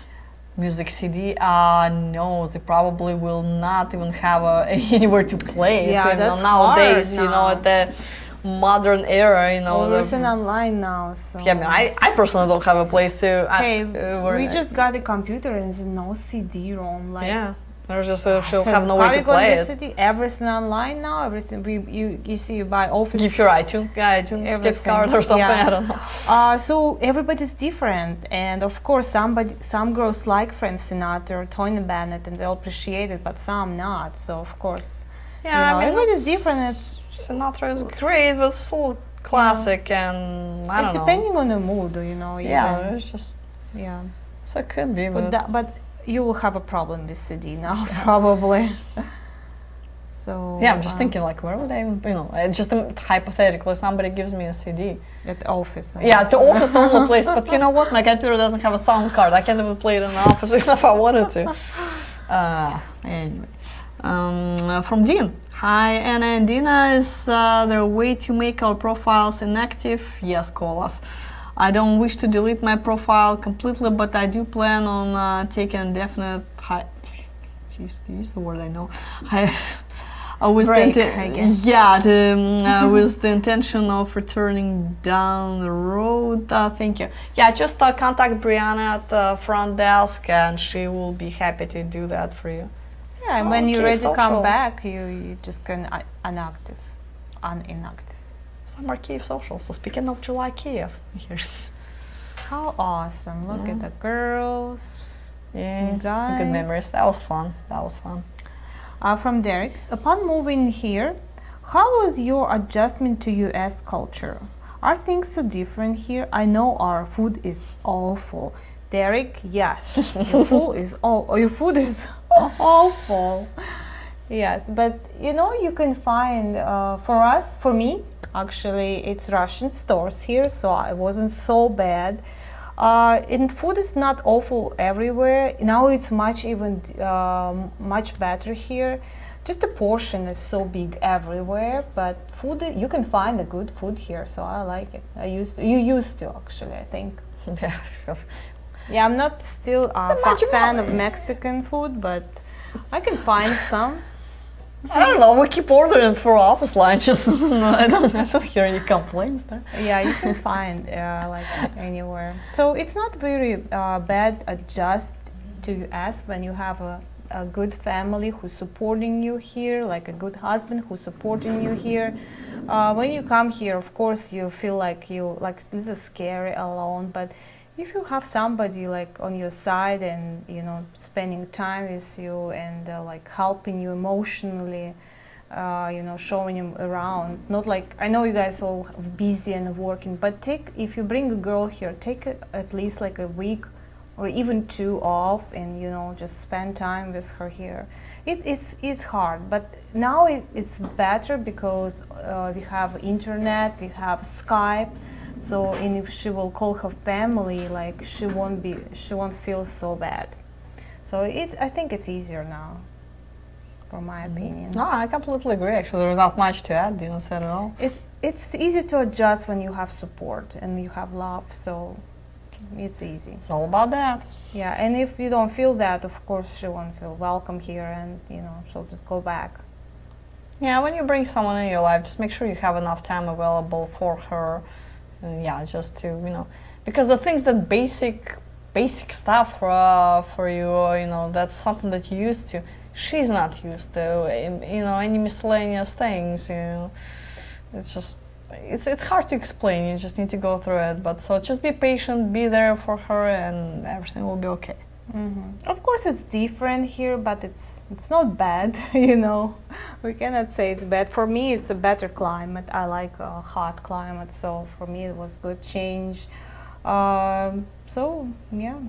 [SPEAKER 6] Music CD? No, they probably will not even have anywhere to play it.
[SPEAKER 5] Yeah,
[SPEAKER 6] You know,
[SPEAKER 5] that's
[SPEAKER 6] nowadays,
[SPEAKER 5] hard
[SPEAKER 6] you know,
[SPEAKER 5] now.
[SPEAKER 6] at the modern era, you know.
[SPEAKER 5] Oh, listen online now, so.
[SPEAKER 6] Yeah, I mean, I personally don't have a place to.
[SPEAKER 5] Hey,
[SPEAKER 6] where
[SPEAKER 5] we
[SPEAKER 6] I-
[SPEAKER 5] just got a computer and there's no CD-ROM. Like,
[SPEAKER 6] Yeah, there's just she'll
[SPEAKER 5] so
[SPEAKER 6] have no way
[SPEAKER 5] how
[SPEAKER 6] to
[SPEAKER 5] you gonna
[SPEAKER 6] play
[SPEAKER 5] do
[SPEAKER 6] it.
[SPEAKER 5] CD? Everything online now. Everything you see you buy Office.
[SPEAKER 6] Give your iTunes gift
[SPEAKER 5] Everything.
[SPEAKER 6] card or something.
[SPEAKER 5] Yeah.
[SPEAKER 6] I don't know.
[SPEAKER 5] So everybody's different, and of course, some girls like Frank Sinatra or Tony Bennett, and they'll appreciate it, but some not. So of course,
[SPEAKER 6] Yeah,
[SPEAKER 5] you know,
[SPEAKER 6] I mean,
[SPEAKER 5] everybody's
[SPEAKER 6] it's-
[SPEAKER 5] different. It's
[SPEAKER 6] Sinatra is great, but still classic, and I don't know.
[SPEAKER 5] depending on the mood, you know.
[SPEAKER 6] Yeah,
[SPEAKER 5] even.
[SPEAKER 6] it's just
[SPEAKER 5] Yeah.
[SPEAKER 6] so it could be,
[SPEAKER 5] But you will have a problem with CD now, probably. So
[SPEAKER 6] yeah, I'm just thinking like, where would I even, you know, just hypothetically, somebody gives me a CD.
[SPEAKER 5] at the office.
[SPEAKER 6] Yeah, the office the only place, but you know what? My computer doesn't have a sound card. I can't even play it in the office even if I wanted to. Anyway, from Dean. Hi, Anna and Dina. Is there a way to make our profiles inactive? Yes, call us. I don't wish to delete my profile completely, but I do plan on taking a definite jeez, use the word I know. With
[SPEAKER 5] Break,
[SPEAKER 6] the
[SPEAKER 5] I guess.
[SPEAKER 6] Yeah, with the intention of returning down the road. Thank you. Yeah, just contact Brianna at the front desk, and she will be happy to do that for you.
[SPEAKER 5] Yeah, and when you're
[SPEAKER 6] okay,
[SPEAKER 5] ready to come
[SPEAKER 6] social.
[SPEAKER 5] back, you just can inactive.
[SPEAKER 6] Summer Kiev social. So speaking of July Kiev, here.
[SPEAKER 5] How awesome! Look at the girls.
[SPEAKER 6] Yeah,
[SPEAKER 5] Guys.
[SPEAKER 6] good memories. That was fun. That was fun.
[SPEAKER 5] From Derek, upon moving here, how was your adjustment to U.S. culture? Are things so different here? I know our food is awful. Derek, yes, your food is awful. Yes, but you know, you can find for me, actually, it's Russian stores here, so it wasn't so bad. And food is not awful everywhere. Now it's much better here. Just the portion is so big everywhere, but food you can find a good food here, so I like it. You used to actually, I think.
[SPEAKER 6] Yeah.
[SPEAKER 5] Yeah, I'm not still a fan of Mexican food, but I can find some.
[SPEAKER 6] I don't know. We keep ordering for office lunches. I don't hear any complaints there.
[SPEAKER 5] Yeah, you can find like anywhere. So it's not very bad adjust to US when you have a good family who's supporting you here, like a good husband who's supporting you here. When you come here, of course, you feel like a little scary alone, but if you have somebody like on your side and you know spending time with you and like helping you emotionally, you know, showing you around, not like I know you guys all busy and working, but if you bring a girl here, take at least like a week or even 2 off and you know just spend time with her here. It's hard, but now it's better because we have internet, we have Skype. So, and if she will call her family, like she won't feel so bad. So I think it's easier now, for my opinion.
[SPEAKER 6] No, I completely agree. Actually, there's not much to add. Didn't say at all.
[SPEAKER 5] It's easy to adjust when you have support and you have love. So it's easy.
[SPEAKER 6] It's all about that.
[SPEAKER 5] Yeah, and if you don't feel that, of course she won't feel welcome here, and you know she'll just go back.
[SPEAKER 6] Yeah, when you bring someone in your life, just make sure you have enough time available for her. Yeah, just to, you know, because the things that basic stuff for you, you know, that's something that you're used to. She's not used to, you know, any miscellaneous things, you know. It's just, it's hard to explain. You just need to go through it. But so just be patient, be there for her, and everything will be okay.
[SPEAKER 5] Of course, it's different here, but it's not bad. You know, we cannot say it's bad. For me, it's a better climate. I like a hot climate, so for me it was good change. So yeah.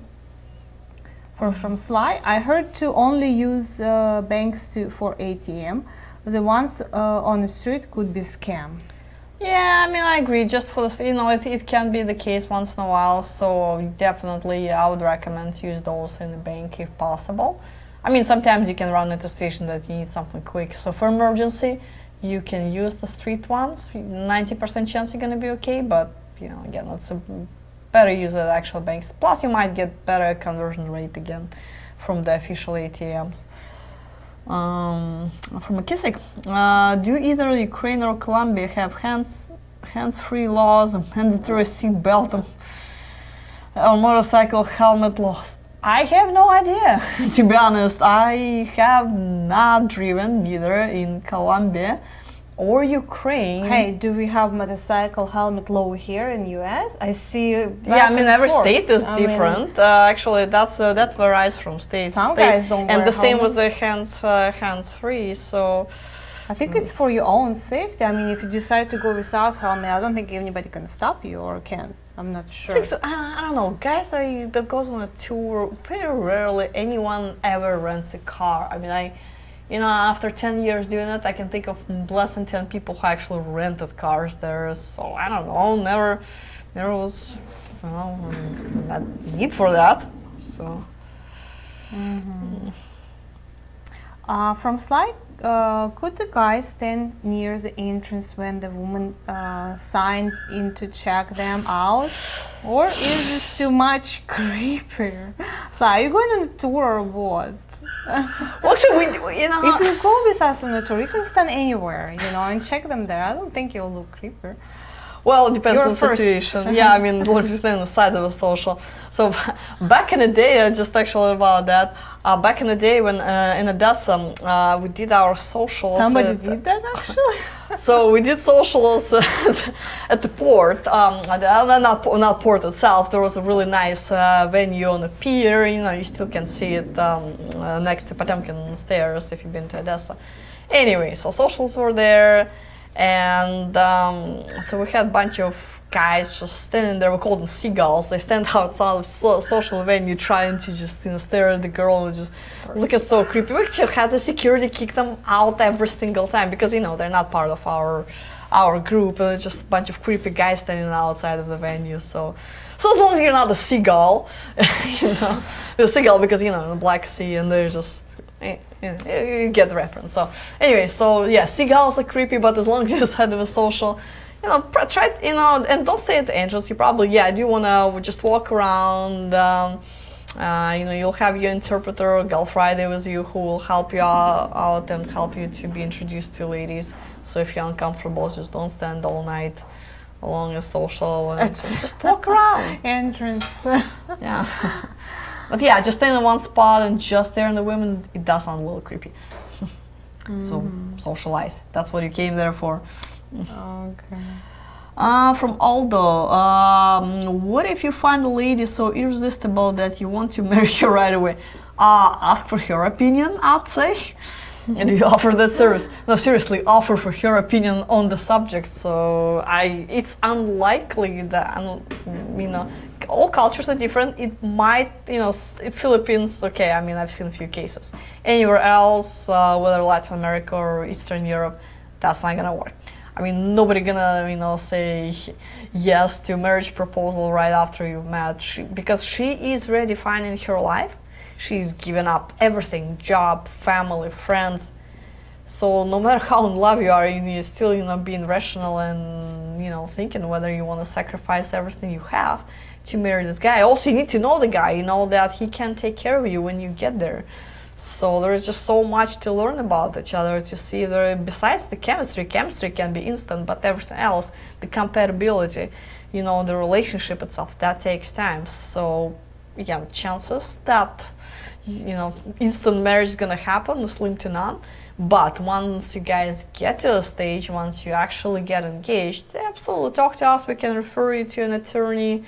[SPEAKER 5] From Sly, I heard to only use banks for ATM. The ones on the street could be scam.
[SPEAKER 6] Yeah, I mean, I agree. Just for this, it can be the case once in a while. So definitely, I would recommend to use those in the bank if possible. I mean, sometimes you can run into a situation that you need something quick. So for emergency, you can use the street ones. 90% chance you're gonna be okay. But again, it's a better use of the actual banks. Plus, you might get better conversion rate again from the official ATMs. From a Kisik, do either Ukraine or Colombia have hands-free laws and mandatory seat belt or motorcycle helmet laws? I have no idea. To be honest, I have not driven neither in Colombia or Ukraine.
[SPEAKER 5] Hey, do we have motorcycle helmet law here in US? I see.
[SPEAKER 6] Yeah, I mean every state is different. Actually, that varies from state.
[SPEAKER 5] Some guys don't wear
[SPEAKER 6] and the same with
[SPEAKER 5] helmets.
[SPEAKER 6] the hands-free. So
[SPEAKER 5] I think it's for your own safety. I mean, if you decide to go without helmet, I don't think anybody can stop you or can. I'm not sure.
[SPEAKER 6] I don't know. Guys that goes on a tour, very rarely anyone ever rents a car. I mean, after 10 years doing it, I can think of less than 10 people who actually rented cars there. So I don't know, never was, that need for that. So.
[SPEAKER 5] From Sly, could the guy stand near the entrance when the woman signed in to check them out? Or is this too much creepier? Sly, are you going on a tour or what?
[SPEAKER 6] Well, should we,
[SPEAKER 5] If you go with us on a tour, you can stand anywhere, and check them there. I don't think you'll look creepier.
[SPEAKER 6] Well, it depends
[SPEAKER 5] You're
[SPEAKER 6] on
[SPEAKER 5] first.
[SPEAKER 6] situation. Yeah, I mean, as long as you stay on the side of a social. So back in the day, just actually about that, back in the day when in Odessa, we did our socials.
[SPEAKER 5] Somebody did that actually?
[SPEAKER 6] So we did socials at the port, not port itself. There was a really nice venue on the pier. You still can see it next to Potemkin stairs if you've been to Odessa. Anyway, so socials were there. And so we had a bunch of guys just standing there. We called them seagulls. They stand outside of social venue trying to just stare at the girl and just look at so creepy. We actually had the security kick them out every single time because they're not part of our group, and it's just a bunch of creepy guys standing outside of the venue. So as long as you're not a seagull, you're a seagull because in the Black Sea and they're just. You get the reference. So anyway, seagulls are creepy, but as long as you decide of a social, try and don't stay at the entrance. You probably do wanna just walk around. You'll have your interpreter, Girl Friday, with you, who will help you out and help you to be introduced to ladies. So if you're uncomfortable, just don't stand all night along a social and just walk around.
[SPEAKER 5] Entrance.
[SPEAKER 6] Yeah. But just stay in one spot and just stare at the women, it does sound a little creepy. So socialize. That's what you came there for.
[SPEAKER 5] Okay.
[SPEAKER 6] From Aldo, what if you find a lady so irresistible that you want to marry her right away? Ask for her opinion, I'd say. And you offer that service. No, seriously, offer for her opinion on the subject. So it's unlikely that, all cultures are different. It might, Philippines, okay, I've seen a few cases. Anywhere else, whether Latin America or Eastern Europe, that's not gonna work. Nobody gonna, say yes to a marriage proposal right after you've met, because she is redefining her life. She's given up everything, job, family, friends. So no matter how in love you are, you still, being rational and, thinking whether you want to sacrifice everything you have to marry this guy. Also, you need to know the guy, that he can take care of you when you get there. So there is just so much to learn about each other, to see there. Besides the chemistry can be instant, but everything else, the compatibility, the relationship itself, that takes time. So again, chances that instant marriage is gonna happen slim to none. But once you guys get to a stage, once you actually get engaged, absolutely talk to us. We can refer you to an attorney.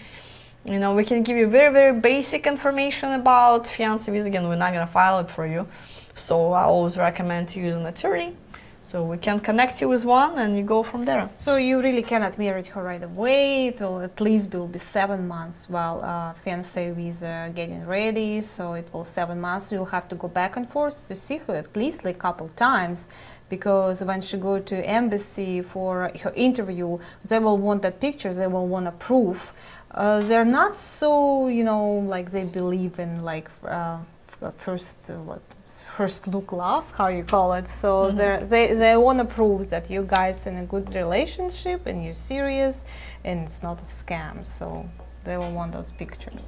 [SPEAKER 6] We can give you very, very basic information about fiancé visa. Again, we're not gonna file it for you. So I always recommend to use an attorney. So we can connect you with one and you go from there.
[SPEAKER 5] So you really cannot marry her right away. It will at least will be 7 months while fiancé visa getting ready. So it will 7 months. You'll have to go back and forth to see her at least like couple times, because when she go to embassy for her interview, they will want that picture. They will want a proof. They're not so, you know, like they believe in like first look love, how you call it. So they want to prove that you guys in a good relationship and you're serious and it's not a scam. So they will want those pictures.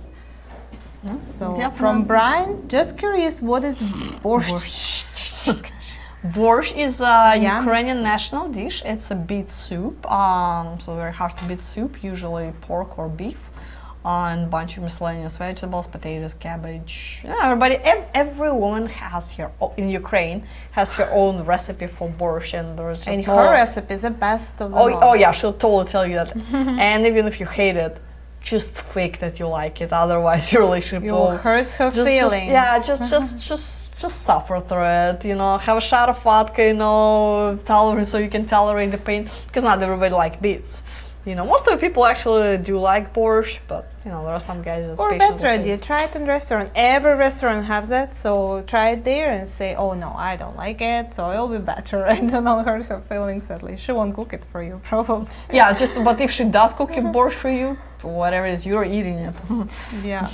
[SPEAKER 5] So from Brian, just curious, what is borscht?
[SPEAKER 6] Borscht is a Ukrainian national dish. It's a beet soup, so very hard to beet soup, usually pork or beef, and a bunch of miscellaneous vegetables, potatoes, cabbage. Every woman has in Ukraine has her own recipe for borscht, and there's just
[SPEAKER 5] her recipe is the best of them all.
[SPEAKER 6] Oh yeah, she'll totally tell you that. And even if you hate it, just fake that you like it. Otherwise, your relationship will
[SPEAKER 5] hurt her feelings.
[SPEAKER 6] Just suffer through it. You know, have a shot of vodka. You know, tolerate so you can tolerate the pain. Because not everybody like beets. You know, most of the people actually do like borscht, but you know, there are some guys that.
[SPEAKER 5] Or better idea, try it in restaurant. Every restaurant has that, so try it there and say, "Oh no, I don't like it," so it'll be better, and don't hurt her feelings. At least she won't cook it for you, probably.
[SPEAKER 6] Yeah, but if she does cook your borscht for you, whatever it is, you're eating it.
[SPEAKER 5] Yeah,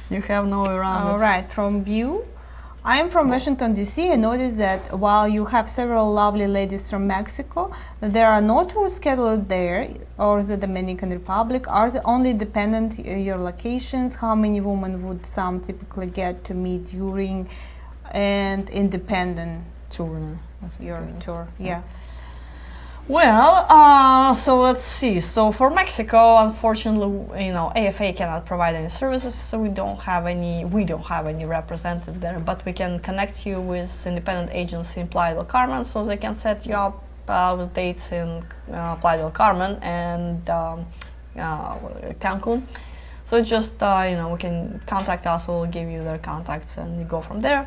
[SPEAKER 6] you have no way around it.
[SPEAKER 5] All right, from you. I am from Washington, D.C. I noticed that while you have several lovely ladies from Mexico, there are no tours scheduled there or the Dominican Republic. Are they only dependent your locations? How many women would some typically get to meet during and independent
[SPEAKER 6] tour?
[SPEAKER 5] Your tour, yeah.
[SPEAKER 6] Well, so let's see. So for Mexico, unfortunately, you know, AFA cannot provide any services, so we don't have any representative there. But we can connect you with independent agency in Playa del Carmen, so they can set you up with dates in Playa del Carmen and Cancun. So just you know, we can contact us. We'll give you their contacts, and you go from there.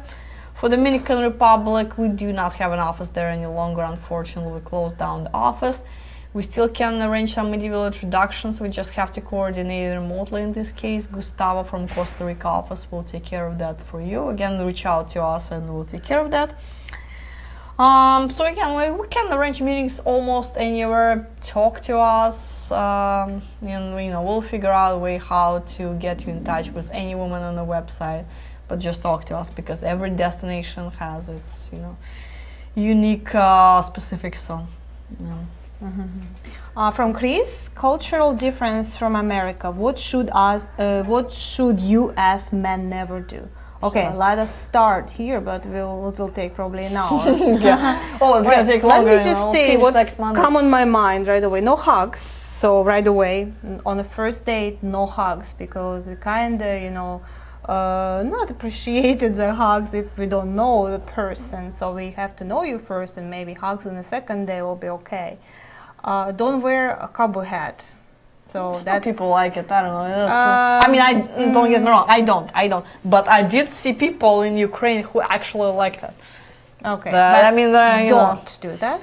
[SPEAKER 6] For the Dominican Republic, we do not have an office there any longer. Unfortunately, we closed down the office. We still can arrange some medieval introductions. We just have to coordinate it remotely in this case. Gustavo from Costa Rica office will take care of that for you. Again, reach out to us and we'll take care of that. So again, we can arrange meetings almost anywhere. Talk to us, and you know, we'll figure out a way how to get you in touch with any woman on the website. But just talk to us, because every destination has its, you know, unique specifics. So, you know.
[SPEAKER 5] From Chris, cultural difference from America. What should you as men never do? Okay, let us start here, but it will take probably an hour.
[SPEAKER 6] Yeah. Oh, it's gonna take longer.
[SPEAKER 5] Let me just say what's come on my mind right away. No hugs. So right away on the first date, no hugs, because we kinda, you know, not appreciated the hugs if we don't know the person. So we have to know you first, and maybe hugs on the second day will be okay. Don't wear a cowboy hat. So that
[SPEAKER 6] people like it. I don't know. I mean, don't get me wrong. I don't. But I did see people in Ukraine who actually like that.
[SPEAKER 5] Okay.
[SPEAKER 6] I mean,
[SPEAKER 5] don't do that.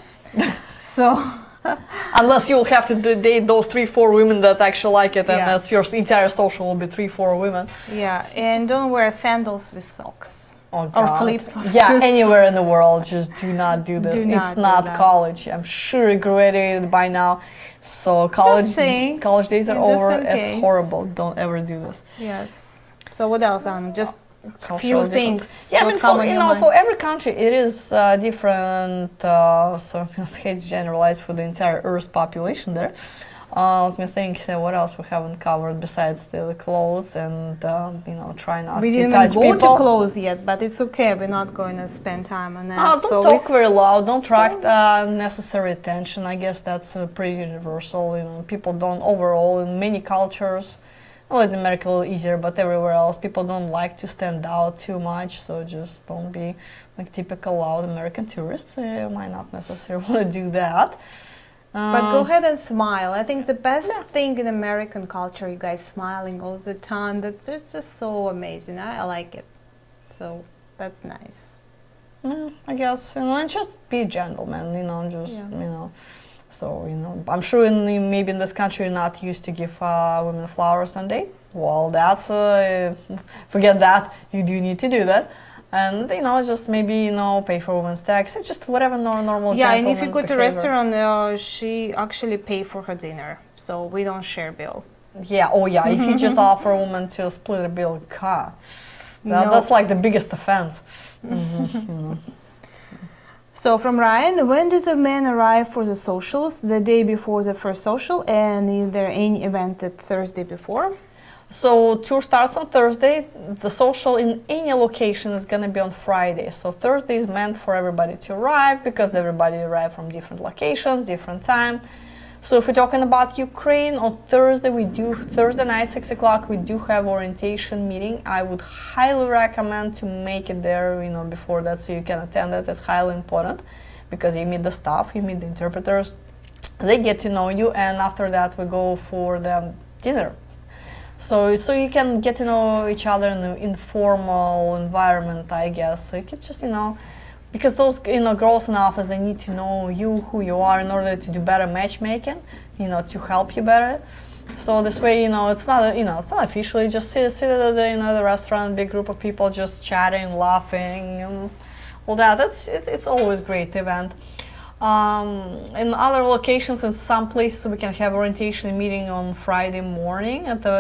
[SPEAKER 5] So.
[SPEAKER 6] Unless you'll have to date those 3-4 women that actually like it, and that's your entire social will be 3-4 women.
[SPEAKER 5] Yeah, and don't wear sandals with socks.
[SPEAKER 6] Oh,
[SPEAKER 5] or flip-flops.
[SPEAKER 6] Yeah, anywhere in the world, just do not do this. It's not college. I'm sure you graduated by now, so college days are over. It's horrible. Don't ever do this.
[SPEAKER 5] Yes. So what else, Anna? Just
[SPEAKER 6] social
[SPEAKER 5] few things.
[SPEAKER 6] Yeah, I mean, for every country it is different. So I hate to generalize for the entire Earth population there. Let me think. So what else we haven't covered besides the clothes and you know, try not to touch people.
[SPEAKER 5] We didn't even go to clothes yet, but it's okay. We're not going to spend time on that.
[SPEAKER 6] Don't talk very loud. Don't attract unnecessary attention. I guess that's pretty universal. You know, people don't overall in many cultures. Well, in America a little easier, but everywhere else, people don't like to stand out too much. So just don't be like typical loud American tourists. You might not necessarily want to do that.
[SPEAKER 5] But go ahead and smile. I think the best thing in American culture, you guys smiling all the time. That's just so amazing. I like it. So that's nice.
[SPEAKER 6] I guess, and just be a gentleman, So, I'm sure maybe in this country you're not used to give women flowers on date. Well, that's, forget that, you do need to do that. And, just maybe, pay for women's tax. It's just whatever normal
[SPEAKER 5] Yeah, and
[SPEAKER 6] gentleman's
[SPEAKER 5] if you go to
[SPEAKER 6] behavior.
[SPEAKER 5] restaurant, she actually pay for her dinner. So we don't share bill.
[SPEAKER 6] Yeah, if you just offer a woman to split a bill, God, that's like the biggest offense.
[SPEAKER 5] So from Ryan, when does a man arrive for the socials? The day before the first social, and is there any event at Thursday before?
[SPEAKER 6] So tour starts on Thursday. The social in any location is going to be on Friday. So Thursday is meant for everybody to arrive because everybody arrive from different locations, different time. So if we're talking about Ukraine, on Thursday Thursday night 6 o'clock we do have orientation meeting. I would highly recommend to make it there, before that, so you can attend it. It's highly important because you meet the staff, you meet the interpreters, they get to know you, and after that we go for the dinner. So you can get to know each other in an informal environment, I guess. So you can just, because those girls in the office, they need to know you, who you are, in order to do better matchmaking, to help you better. So this way, it's not it's not officially just sit at the restaurant, big group of people just chatting, laughing, and all that. It's always great event. In other locations, in some places, we can have orientation meeting on Friday morning at the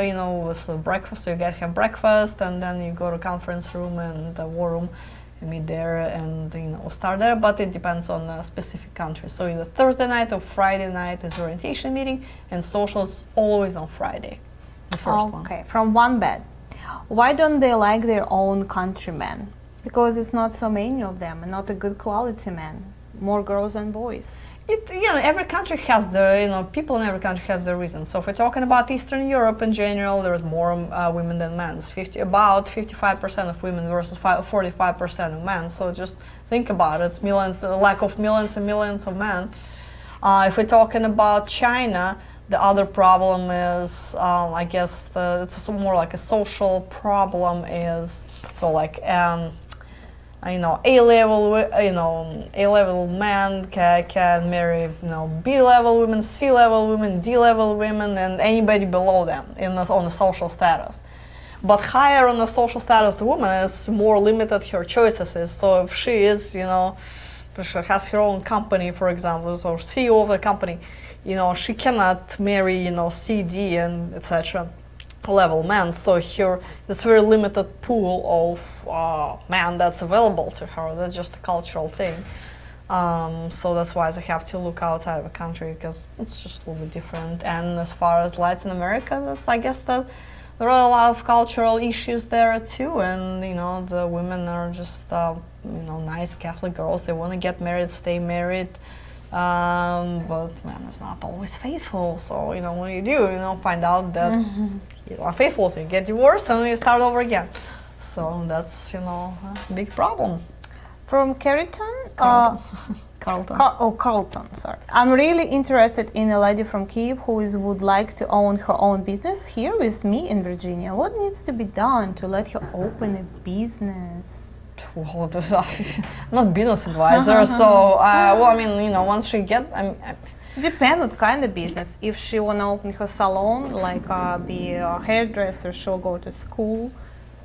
[SPEAKER 6] with breakfast. So you guys have breakfast, and then you go to conference room and the war room. Meet there and start there, but it depends on the specific country. So either Thursday night or Friday night is orientation meeting, and socials always on Friday, the first one.
[SPEAKER 5] Okay, from one bed. Why don't they like their own countrymen? Because it's not so many of them, and not a good quality men. More girls than boys.
[SPEAKER 6] Every country has their, people in every country have their reasons. So if we're talking about Eastern Europe in general, there's more women than men. It's about 55% of women versus 45% of men. So just think about it. It's millions, lack of millions and millions of men. If we're talking about China, the other problem is, I guess, it's more like a social problem. Is A-level man can marry, B-level women, C-level women, D-level women, and anybody below them on the social status. But higher on the social status, the woman is more limited her choices is. So if she is, she has her own company, for example, or CEO of the company, she cannot marry, C, D, and etc. level men, so here this very limited pool of men that's available to her. That's just a cultural thing. So that's why they have to look outside of the country, because it's just a little bit different. And as far as Latin America, I guess that there are a lot of cultural issues there too. And the women are just nice Catholic girls. They want to get married, stay married. But man is not always faithful. So when you do, find out that he's not faithful, so you get divorced and you start over again. So that's a big problem.
[SPEAKER 5] From Carleton?
[SPEAKER 6] Carleton.
[SPEAKER 5] Carleton, sorry. I'm really interested in a lady from Kyiv who would like to own her own business here with me in Virginia. What needs to be done to let her open a business?
[SPEAKER 6] Well, not business advisor. So, once she
[SPEAKER 5] Depends what kind of business. If she wanna open her salon, like be a hairdresser, she'll go to school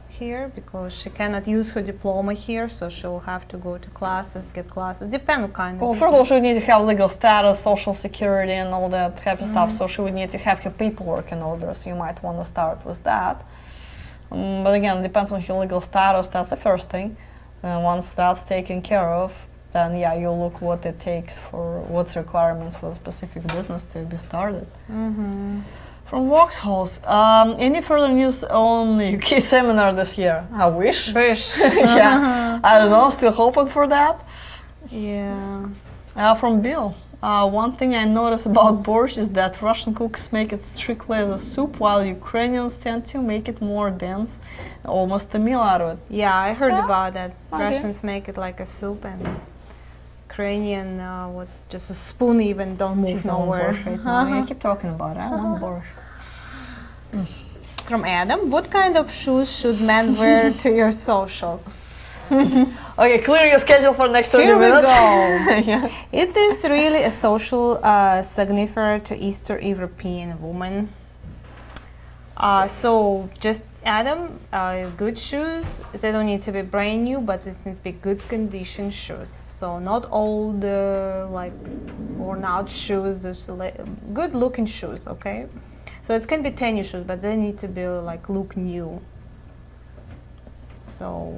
[SPEAKER 5] here because she cannot use her diploma here, so she'll have to go to classes, get classes. Depends what kind of
[SPEAKER 6] Well,
[SPEAKER 5] business.
[SPEAKER 6] first of all, she would need to have legal status, social security, and all that happy stuff. So she would need to have her paperwork in order. So you might want to start with that. But again, it depends on her legal status. That's the first thing. And once that's taken care of, then you look what it takes for what's requirements for a specific business to be started. From Vauxhalls, any further news on the UK seminar this year? I wish. Yeah, I don't know, still hoping for that.
[SPEAKER 5] Yeah.
[SPEAKER 6] From Bill, one thing I noticed about borscht is that Russian cooks make it strictly as a soup, while Ukrainians tend to make it more dense, almost a meal out of it.
[SPEAKER 5] Yeah, I heard
[SPEAKER 6] Yeah?
[SPEAKER 5] about that.
[SPEAKER 6] Okay.
[SPEAKER 5] Russians make it like a soup, and Ukrainian, just a spoon even don't move
[SPEAKER 6] She's on
[SPEAKER 5] nowhere.
[SPEAKER 6] borscht right now. I keep talking about it. I want borscht.
[SPEAKER 5] From Adam, what kind of shoes should men wear to your socials?
[SPEAKER 6] Okay, clear your schedule for the next 30
[SPEAKER 5] Here we
[SPEAKER 6] minutes.
[SPEAKER 5] go.
[SPEAKER 6] Yeah.
[SPEAKER 5] It is really a social signifier to Eastern European woman. So just add them good shoes. They don't need to be brand new, but it need to be good condition shoes. So not old, like worn out shoes. Just good looking shoes. Okay. So it can be tennis shoes, but they need to be like look new. So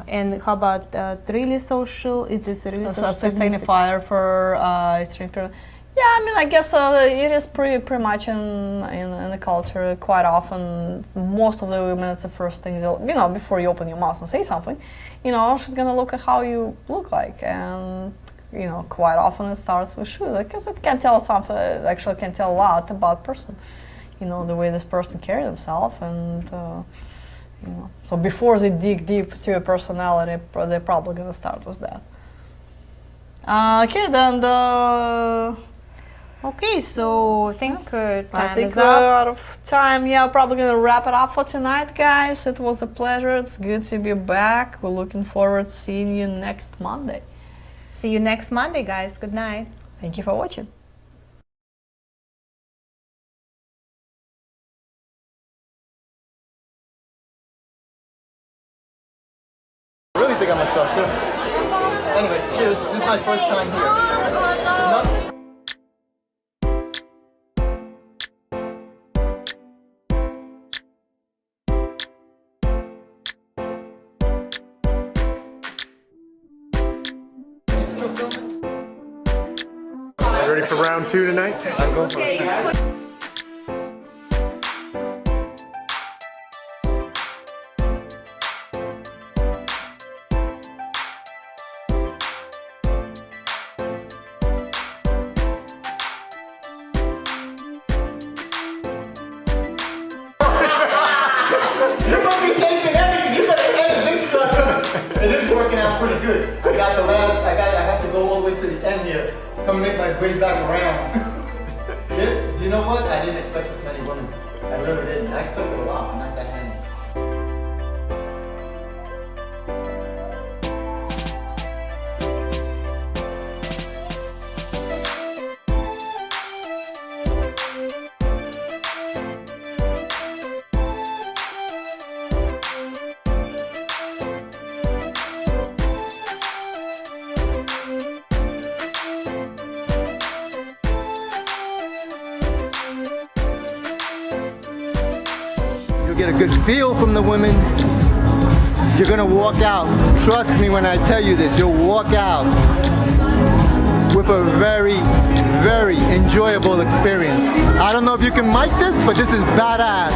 [SPEAKER 5] and how about really social? It is really
[SPEAKER 6] That's
[SPEAKER 5] social
[SPEAKER 6] a signifier for Eastern Europe. Yeah, I mean, I guess it is pretty much in the culture. Quite often, most of the women, it's the first things before you open your mouth and say something, she's gonna look at how you look like, and quite often it starts with shoes. I guess it can tell something. Actually, can tell a lot about person. The way this person carries himself, and so before they dig deep to your personality, they're probably gonna start with that. Okay, then
[SPEAKER 5] Okay, so I think time
[SPEAKER 6] I think
[SPEAKER 5] is
[SPEAKER 6] we're
[SPEAKER 5] up.
[SPEAKER 6] out of time. Yeah, probably gonna wrap it up for tonight, guys. It was a pleasure. It's good to be back. We're looking forward to seeing you next Monday.
[SPEAKER 5] See you next Monday, guys. Good night.
[SPEAKER 6] Thank you for watching.
[SPEAKER 4] I really think I'm a star, sure. Anyway, cheers. This is my first time here. Not-
[SPEAKER 3] Ready for round 2 tonight?
[SPEAKER 4] I'm going for it. You're gonna be taping everything. You better edit this sucker. It is working out pretty good. I have to go all the way to the end here. Come make my way back around. Yeah, do you know what? I didn't expect this many women. I really didn't. I expected a lot, but not that many. You'll get a good feel from the women. You're gonna walk out. Trust me when I tell you this, you'll walk out with a very, very enjoyable experience. I don't know if you can mic this, but this is badass.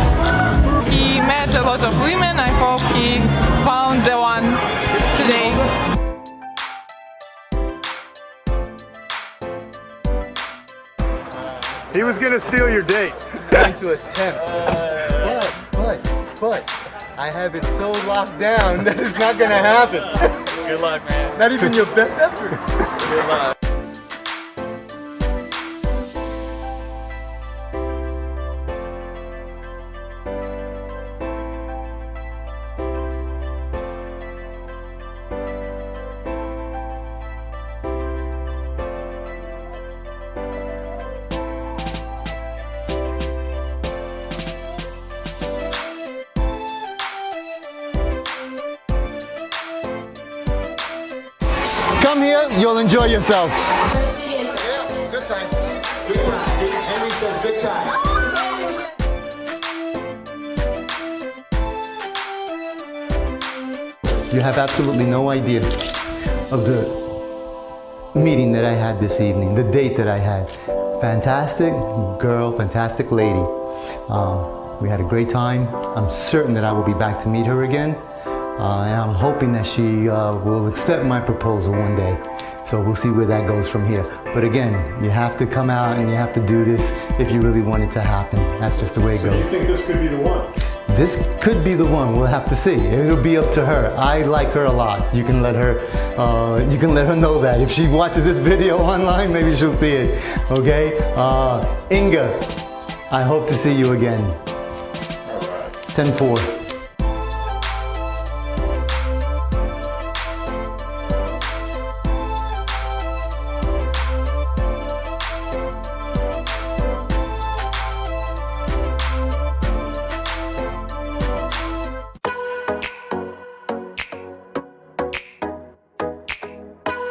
[SPEAKER 7] He met a lot of women. I hope he found the one today.
[SPEAKER 3] He was gonna steal your date.
[SPEAKER 4] Going to attempt. But I have it so locked down that it's not gonna happen.
[SPEAKER 8] Good luck, man.
[SPEAKER 4] Not even your best effort.
[SPEAKER 8] Good luck.
[SPEAKER 4] Come here, you'll enjoy yourself.
[SPEAKER 8] Yeah, good time. Good time. See, Henry says good time.
[SPEAKER 4] You have absolutely no idea of the meeting that I had this evening, the date that I had. Fantastic girl, fantastic lady. We had a great time. I'm certain that I will be back to meet her again. And I'm hoping that she will accept my proposal one day. So we'll see where that goes from here. But again, you have to come out and you have to do this if you really want it to happen. That's just the way it
[SPEAKER 3] So you
[SPEAKER 4] goes.
[SPEAKER 3] think this could be the one?
[SPEAKER 4] This could be the one. We'll have to see. It'll be up to her. I like her a lot. You can let her know that. If she watches this video online, maybe she'll see it. Okay? Inga, I hope to see you again. 10-4.